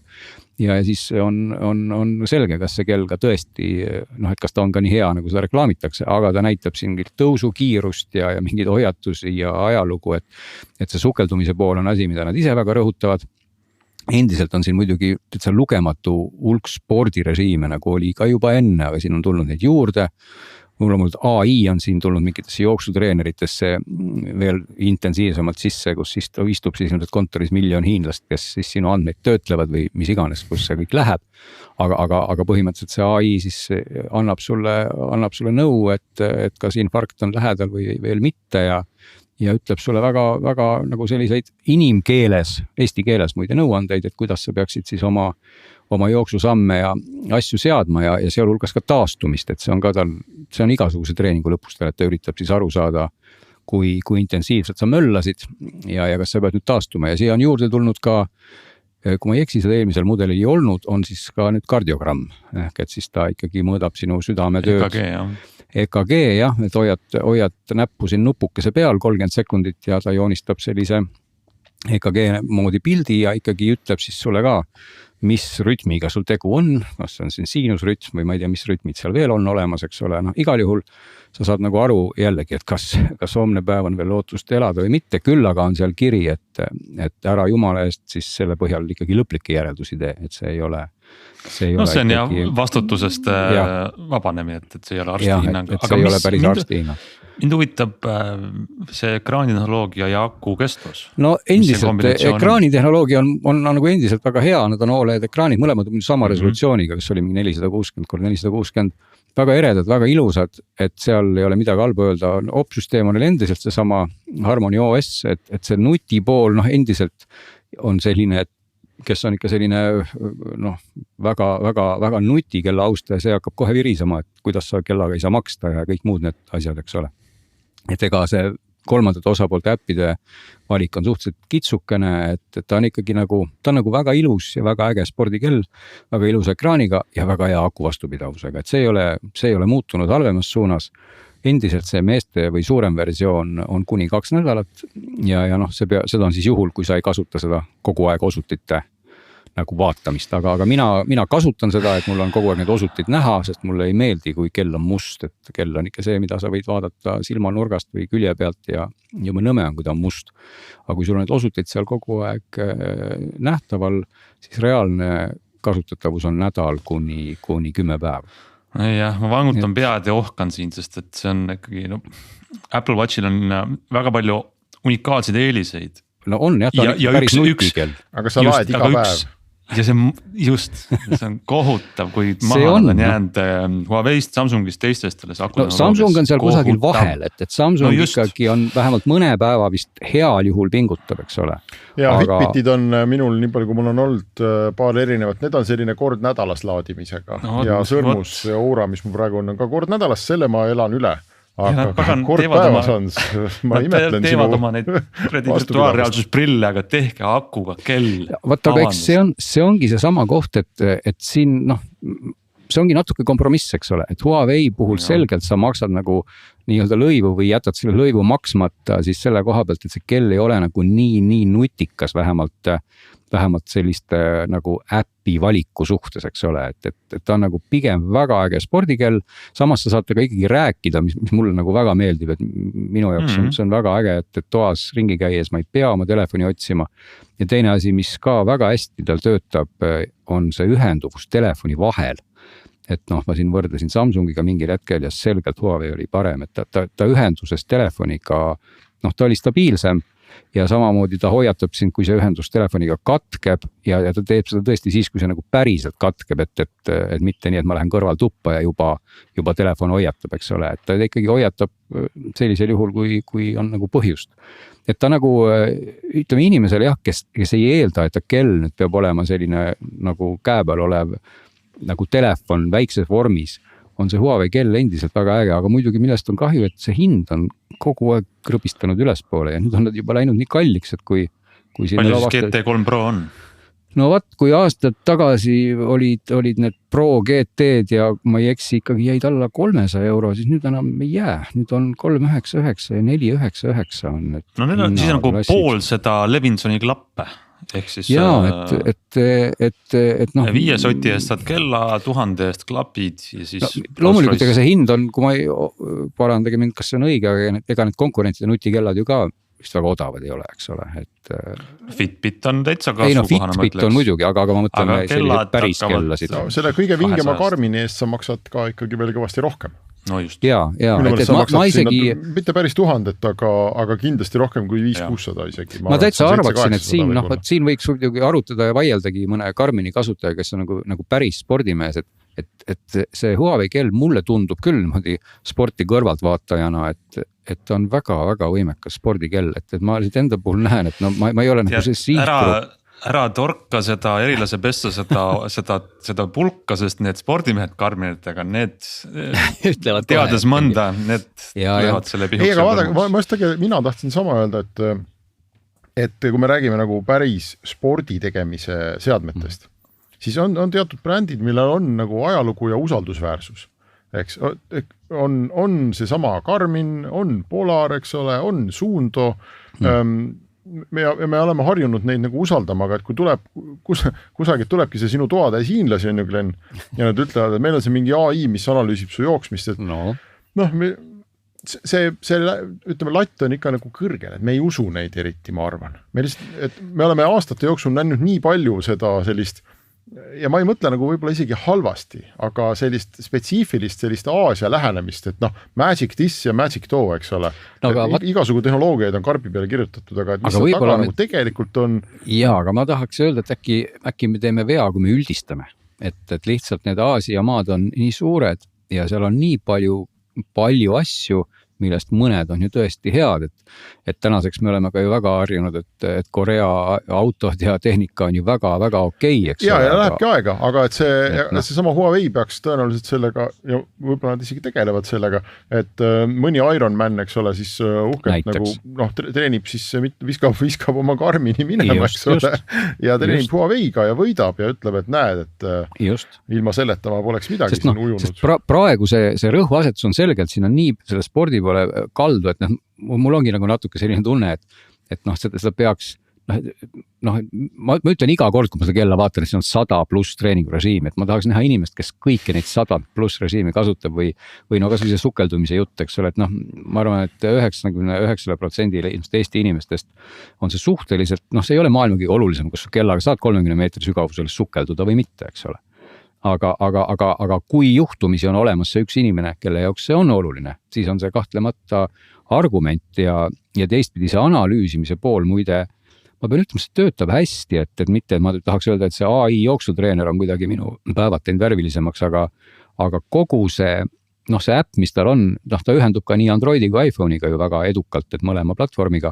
ja siis on selge, kas see kell ka tõesti, noh, et kas ta on ka nii hea, nagu seda reklaamitakse, aga ta näitab siin tõusukiirust ja mingeid hoiatusi ja ajalugu, et see sukeldumise pool on asi, mida nad ise väga rõhutavad. Endiselt on siin muidugi lugematu hulk spordirežiime, nagu oli ka juba enne, aga siin on tulnud neid juurde. Mul AI on siin tulnud mingitesse jooksutreeneritesse veel intensiivsemalt sisse, kus istub siis kontoris miljon hiinlast, kes siis sinu andmeid töötlevad või mis iganes, kus see kõik läheb. Aga põhimõtteliselt see AI siis annab sulle nõu, et kas infarkt on lähedal või veel mitte ja ütleb sulle väga nagu selliseid inimkeeles, eesti keeles muide nõuandeid, et kuidas sa peaksid siis oma jooksusamme ja asju seadma ja sealhulgas ka taastumist, et see on igasuguse treeningu lõpust, et ta üritab siis aru saada, kui intensiivselt sa möllasid ja kas sa pead nüüd taastuma ja siia on juurde tulnud ka, kui ma ei eksi, seda eelmisel mudelil ei olnud, on siis ka nüüd kardiogramm, ehk et siis ta ikkagi mõõdab sinu südametööd. EKG jah, et hoiad näppu siin nupukese peal 30 sekundit ja ta joonistab sellise EKG moodi pildi ja ikkagi ütleb siis sulle ka, mis rütmiga sul tegu on, kas see on siin siinusrütm või ma ei tea, mis rütmid seal veel on olemas, eks ole, noh igal juhul sa saad nagu aru jällegi, et kas homne päev on veel lootust elada või mitte, küll aga on seal kiri, et ära jumala eest siis selle põhjal ikkagi lõplikke järeldusi tee, et see ei ole see on ikkagi... vastutusest vabanemine, et see ei ole arsti hinnang. Et see ei ole päris arsti hinnang. Mind huvitab see ekraanitehnoloogia ja aku kestus. No endiselt, ekraanitehnoloogia on nagu endiselt väga hea, nad on OLED ekraanid, mõlemad on sama resolutsiooniga, kes oli 460x460, väga eredad, väga ilusad, et seal ei ole midagi halba öelda, opsüsteem on endiselt see sama Harmony OS, et see nuti pool, noh endiselt on selline, kes on ikka selline väga nuti kella austaja, see hakkab kohe virisema, et kuidas sa kellaga ei saa maksta ja kõik muud need asjad, eks ole. Et ega see kolmandate osapoolte äppide valik on suhteliselt kitsukene, et ta on ikkagi nagu väga ilus ja väga äge spordikell, väga ilusa ekraaniga ja väga hea aku vastupidavusega, et see ei ole muutunud halvemas suunas. Endiselt see meeste või suurem versioon on kuni 2 nädalat ja noh, seda on siis juhul, kui sa ei kasuta seda kogu aeg osutite nagu vaatamist, aga mina kasutan seda, et mul on kogu aeg need osutid näha, sest mulle ei meeldi, kui kell on must, et kell on ikka see, mida sa võid vaadata silmanurgast või külje pealt ja juba nõme on, kui ta on must. Aga kui sul on need osutid seal kogu aeg nähtaval, siis reaalne kasutatavus on nädal kuni 10 päeva. Jah, ma vangutan pead ja ohkan siin, sest et see on ikkagi, Apple Watchil on väga palju unikaalseid eeliseid. No on jah, ta on päris nutikell. Aga sa laed iga päev. Ja see on kohutav, kui maha on jäänud Huawei'st, Samsungist, teistestele. Samsung on seal kusagil vahel, et Samsung ikkagi on vähemalt mõne päeva vist heal juhul pingutab, eks ole. Ja Fitbitid on minul, nii palju kui mul on olnud paar erinevat, need on selline kord nädalas laadimisega ja sõrmus ja Oura, mis mu praegu on ka kord nädalas, selle ma elan üle. Aga kord päevas on, ma imetlen sinu... Nad teevad oma neid virtuaalreaalsusprille, aga tehke akuga kell. Vaata, aga eks see ongi see sama koht, et siin, see ongi natuke kompromiss, eks ole, et Huawei puhul selgelt sa maksad nagu nii-öelda lõivu või jätad selle lõivu maksmata siis selle koha pealt, et see kell ei ole nagu nii nutikas vähemalt selliste nagu äppi valiku suhtes, eks ole, et ta on nagu pigem väga äge spordikell, samas sa saate ka ikkagi rääkida, mis mulle nagu väga meeldib, et minu jaoks see on väga äge, et toas ringi käies ma ei pea oma telefoni otsima ja teine asi, mis ka väga hästi tal töötab, on see ühenduvus telefoni vahel. et noh, ma siin võrdlesin Samsungiga mingil hetkel ja selgelt Huawei oli parem, et ta ühenduses telefoniga, noh, ta oli stabiilsem ja samamoodi ta hoiatab sind, kui see ühendus telefoniga katkeb ja ta teeb seda tõesti siis, kui see nagu päriselt katkeb, et mitte nii, et ma lähen kõrval tuppa ja juba telefon hoiatab, eks ole, et ta ikkagi hoiatab sellisel juhul, kui on nagu põhjust. Et ta nagu, ütleme inimesele jah, kes ei eelda, et ta kell nüüd peab olema selline nagu käe peal olev nagu telefon väikses vormis, on see Huawei kell endiselt väga äge, aga muidugi millest on kahju, et see hind on kogu aeg krõbistanud ülespoole ja nüüd on nad juba läinud nii kalliks, et kui palju siis GT3 Pro on? No vaat, kui aastad tagasi olid need Pro GT-d ja ma ei eksi ikkagi jäid alla 300 €, siis nüüd enam ei jää. Nüüd on 399 ja 499 on need. No need on siis nagu pool seda Levinsoni klappe. Ehk siis jaa, et noh. 5 soti eest saad kella, 1000 eest klapid ja siis. No, loomulikult, ega see hind on, kui ma ei parandage mind, kas see on õige, aga ega need konkurentide nutikellad ju ka vist väga odavad ei ole, eks ole, et. Fitbit on täitsa kasvukohana. Ei no Fitbit on muidugi, aga ma mõtlen sellised päris kellasid. Selle kõige vingema Garmini eest sa maksad ka ikkagi veel kõvasti rohkem. No just. Ja, et ma isegi. Mitte päris 1000, aga kindlasti rohkem kui 500-600 isegi. Ma täitsa arvaksin, et siin võiks arutada ja vaieldagi mõne Garmini kasutaja, kes on nagu päris spordimees, et see Huawei kell mulle tundub küll niimoodi sporti kõrvalt vaatajana, et on väga-väga võimekas spordikell, et ma enda puhul näen, et no ma ei ole nagu see sihtgrupp. Ära torka seda erilase pesta, seda pulka, sest need spordimehed Garminitega, need teades mõnda, need löövad selle pihuks. Ei, aga vaadake, mina tahtsin sama öelda, et kui me räägime nagu päris spordi tegemise seadmetest, siis on teatud brändid, millel on nagu ajalugu ja usaldusväärsus. Eks, on see sama Garmin, on Polar, eks ole, on Suunto, me oleme harjunud neid nagu usaldama, aga et kui tuleb, kusagilt tulebki see sinu toatäis hiinlasi on ju, Glenn, ja nad ütlevad, et meil on see mingi AI, mis analüüsib su jooksmist, et see ütleme, latt on ikka nagu kõrgel, et me ei usu neid eriti, ma arvan. Me oleme aastate jooksul näinud nii palju seda sellist, ja ma ei mõtle nagu võib-olla isegi halvasti, aga sellist spetsiifilist, sellist Aasia lähenemist, et noh, Magic This ja Magic Too, eks ole. Igasugu tehnoloogiaid on karbi peale kirjutatud, aga mis see taga nagu tegelikult on. Jaa, aga ma tahaks öelda, et äkki me teeme vea, kui me üldistame. Et lihtsalt need Aasia maad on nii suured ja seal on nii palju asju, millest mõned on ju tõesti head, et tänaseks me oleme ka ju väga harjunud, et Korea autod ja tehnika on ju väga-väga okei, eks. Ja lähebki aega, aga et see sama Huawei peaks tõenäoliselt sellega, ja võib-olla nad isegi tegelevad sellega, et mõni Ironman, eks ole, siis uhkelt näiteks. Nagu treenib siis, viskab oma Garmini minema, eks ole, ja treenib Huaweiga ja võidab ja ütleb, et näed, et ilma selleta ma poleks midagi siin ujunud. Sest praegu see rõhuasetus on selgelt, siin on nii selle spordi poole kaldu, et mul ongi nagu natuke selline tunne, et seda peaks, ma ütlen iga kord, kui ma seda kella vaatan, et see on 100+ treeningurežiimi, et ma tahaks näha inimest, kes kõiki neid 100+ režiimi kasutab või kas või see sukeldumise jutt, eks ole, et ma arvan, et 99% Eesti inimestest on see suhteliselt, see ei ole maailma kõige olulisem, kus su kellaga saad 30 meetri sügavusel sukelduda või mitte, eks ole. Aga kui juhtumisi on olemas see üks inimene, kelle jaoks see on oluline, siis on see kahtlemata argument ja teistpidi see analüüsimise pool muide, ma pean ütlema, see töötab hästi, et mitte, et ma tahaks öelda, et see AI jooksutreener on kuidagi minu päevad teinud värvilisemaks, aga kogu see äpp, mis tal on, ta ühendub ka nii Androidi kui iPhone'iga ju väga edukalt, et mõlema platvormiga.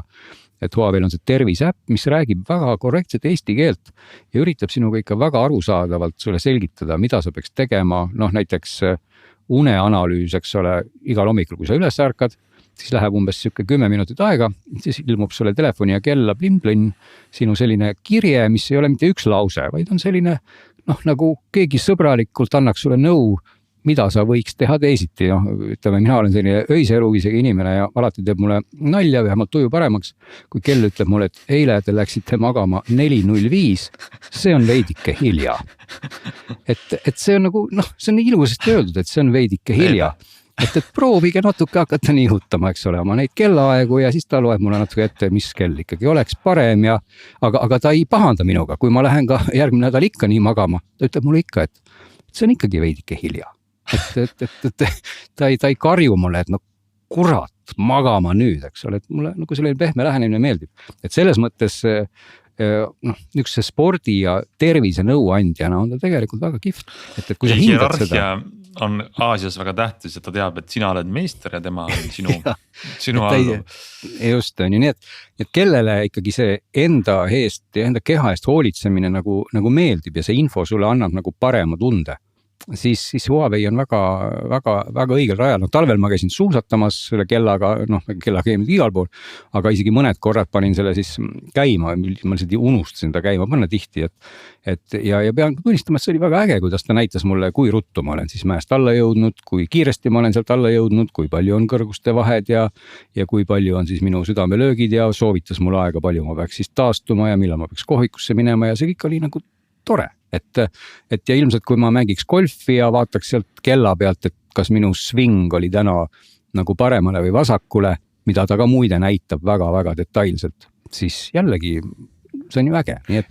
Et Huawei'l on see tervisäpp, mis räägib väga korrektset eesti keelt ja üritab sinuga ikka väga arusaadavalt sulle selgitada, mida sa peaks tegema. Näiteks uneanalüüs, eks ole, igal hommikul, kui sa üles ärkad, siis läheb umbes 10 minutit aega, siis ilmub sulle telefoni ja kella plim-plin, sinu selline kirje, mis ei ole mitte üks lause, vaid on selline, nagu keegi sõbralikult annaks sulle nõu, mida sa võiks teha teisiti. Ütleme, mina olen selline öise eluvisega inimene ja alati teeb mulle nalja, vähemalt tuju paremaks, kui kell ütleb mulle, et eile te läksite magama 4:05, see on veidike hilja. Et see on nagu, see on ilusasti öeldud, et see on veidike hilja. Et proovige natuke hakata nihutama, eks ole, oma neid kellaaegu ja siis ta loeb mulle natuke ette, mis kell ikkagi oleks parem aga ta ei pahanda minuga, kui ma lähen ka järgmine nädal ikka nii magama. Ta ütleb mulle ikka, et see on ikkagi veidike hilja. Et ta ei karju mulle, et no kurat, magama nüüd, eks ole, et mulle nagu selline pehme lähenemine meeldib. Et selles mõttes üks see spordi ja tervise nõuandjana on ta tegelikult väga kihvt. Et kui sa hindad seda. On Aasias väga tähtis, et ta teab, et sina oled meister ja tema on sinu alluv. Just on ju, nii et kellele ikkagi see enda eest ja enda keha eest hoolitsemine nagu meeldib ja see info sulle annab nagu parema tunde. Siis Huawei on väga õigel rajal. Talvel ma käisin suusatamas selle kellaga, kella käinud igal pool, aga isegi mõned korrad panin selle siis käima, ma lihtsalt unustasin ta käima panna tihti, ja pean tunnistama, et see oli väga äge, kuidas ta näitas mulle, kui ruttu ma olen siis mäest alla jõudnud, kui kiiresti ma olen sealt alla jõudnud, kui palju on kõrguste vahed ja kui palju on siis minu südamelöögid ja soovitas mulle aega, palju ma peaks siis taastuma ja millal ma peaks kohvikusse minema ja see kõik oli nagu tore. Et ja ilmselt kui ma mängiks golfi ja vaataks sealt kella pealt, et kas minu swing oli täna nagu paremale või vasakule, mida ta ka muide näitab väga-väga detailselt, siis jällegi see on ju äge. Nii et...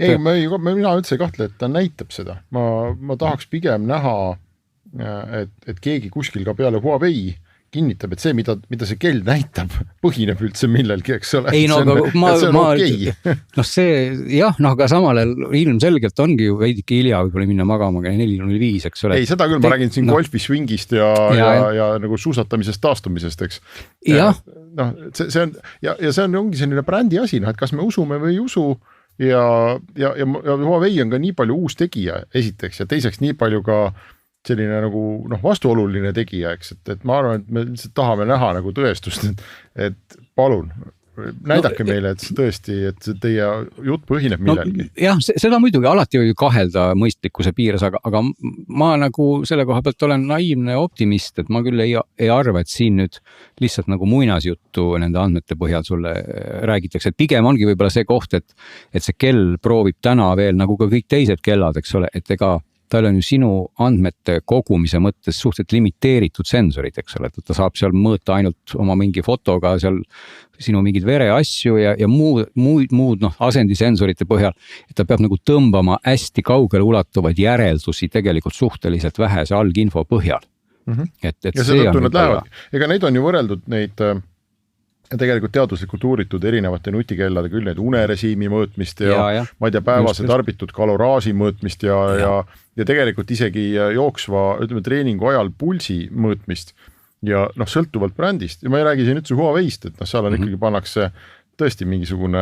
mina üldse ei kahtle, et ta näitab seda. Ma tahaks pigem näha, et keegi kuskil ka peale Huawei kinnitab, et see, mida see kell näitab, põhineb üldse millelgi, eks ole. Ei, no, see on okei. Aga samal ilmselgelt ongi ju veidike hilja võib-olla minna magama 4:05, eks ole. Ei, seda küll, ma räägin siin golfi swingist ja nagu suusatamisest taastumisest, eks. Jah. See on, ja see ongi selline brändi asi, et kas me usume või ei usu ja Huawei on ka nii palju uus tegija esiteks ja teiseks nii palju ka selline nagu vastuoluline tegija, eks, et ma arvan, et me lihtsalt tahame näha nagu tõestust, et palun, näidake meile, et see tõesti, et see teie jutt põhineb millelgi. Jah, seda muidugi alati võib ju kahelda mõistlikkuse piires, aga ma nagu selle koha pealt olen naiivne optimist, et ma küll ei arva, et siin nüüd lihtsalt nagu muinasjuttu nende andmete põhjal sulle räägitakse, et pigem ongi võib-olla see koht, et see kell proovib täna veel nagu ka kõik teised kellad, eks ole, et ega tal on ju sinu andmete kogumise mõttes suhteliselt limiteeritud sensorid, eks ole, et ta saab seal mõõta ainult oma mingi fotoga seal sinu mingid vereasju ja muud asendisensorite põhjal, et ta peab nagu tõmbama hästi kaugele ulatuvaid järeldusi tegelikult suhteliselt vähese alginfo põhjal. Ja seetõttu nad lähevad. Ega neid on ju võrreldud neid tegelikult teaduslikult uuritud erinevate nutikellade küll neid unerežiimi mõõtmist ja ma ei tea, päevase tarbitud kaloraaži mõõtmist ja tegelikult isegi jooksva, ütleme, treeningu ajal pulsi mõõtmist ja sõltuvalt brändist. Ja ma ei räägi siin üldse Huaweist, et seal on ikkagi pannakse tõesti mingisugune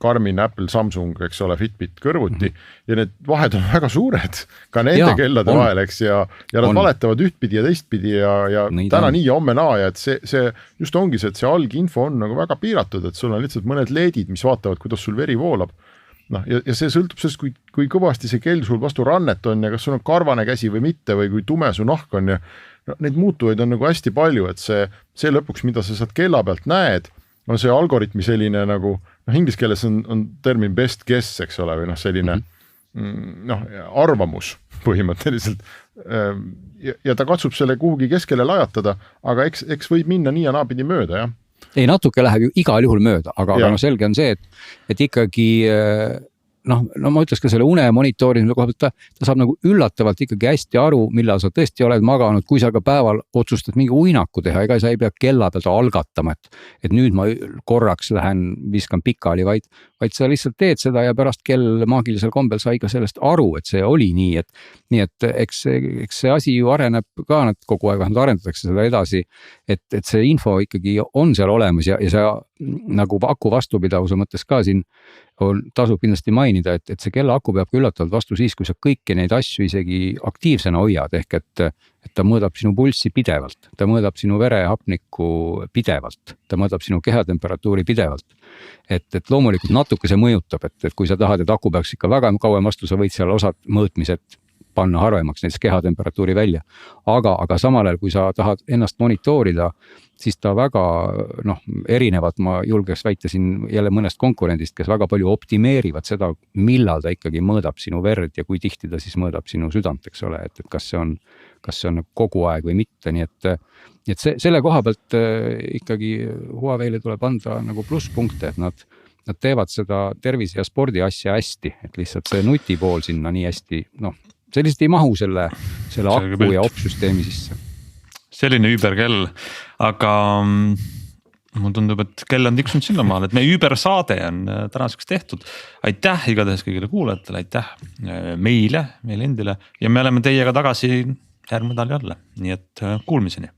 Garmin, Apple, Samsung, eks ole, Fitbit kõrvuti ja need vahed on väga suured ka nende kellade vahel, eks, ja nad valetavad ühtpidi ja teistpidi ja täna nii ja homme naa ja et see just ongi see, et see alginfo on nagu väga piiratud, et sul on lihtsalt mõned leedid, mis vaatavad, kuidas sul veri voolab. Ja see sõltub sellest, kui kõvasti see kell sul vastu rannet on ja kas sul on karvane käsi või mitte või kui tume su nahk on ja neid muutujaid on nagu hästi palju, et see lõpuks, mida sa saad kella pealt näed, on see algoritmi selline nagu, inglise keeles on termin best guess, eks ole, või selline arvamus põhimõtteliselt. Ja ta katsub selle kuhugi keskele lajatada, aga eks võib minna nii ja naapidi mööda, jah. Ei, natuke läheb ju igal juhul mööda, aga selge on see, et ikkagi ma ütleks ka selle une monitoorimise koha pealt, ta saab nagu üllatavalt ikkagi hästi aru, millal sa tõesti oled maganud, kui sa ka päeval otsustad mingi uinaku teha, ega sa ei pea kella pealt algatama, et nüüd ma korraks lähen, viskan pikali, vaid sa lihtsalt teed seda ja pärast kell maagilisel kombel sai ka sellest aru, et see oli nii, et eks see asi ju areneb ka, nad kogu aeg arendatakse seda edasi, et see info ikkagi on seal olemas ja see nagu aku vastupidavuse mõttes ka siin tasub kindlasti mainida, et see kella aku peab üllatavalt vastu siis, kui sa kõiki neid asju isegi aktiivsena hoiad, ehk et ta mõõdab sinu pulssi pidevalt, ta mõõdab sinu verehapnikku pidevalt, ta mõõdab sinu kehatemperatuuri pidevalt. Et loomulikult natuke see mõjutab, et kui sa tahad, et aku peaks ikka väga kauem vastu, sa võid seal osad mõõtmised panna harvemaks, näiteks kehatemperatuuri välja. Aga samal ajal, kui sa tahad ennast monitoorida, siis ta väga erinevad, ma julgeks väita siin jälle mõnest konkurendist, kes väga palju optimeerivad seda, millal ta ikkagi mõõdab sinu verd ja kui tihti ta siis mõõdab sinu südant, eks ole, et kas see on kogu aeg või mitte, nii et selle koha pealt ikkagi Huaweile tuleb anda nagu plusspunkte, et nad teevad seda tervise ja spordi asja hästi, et lihtsalt see nutipool sinna nii hästi, see lihtsalt ei mahu selle aku ja opsüsteemi sisse. Selline üüberkell, aga mulle tundub, et kell on tiksunud sinnamaal, et meie üübersaade on tänaseks tehtud. Aitäh igatahes kõigile kuulajatele, aitäh meile endile ja me oleme teiega tagasi järgmine nädal jälle, nii et kuulmiseni.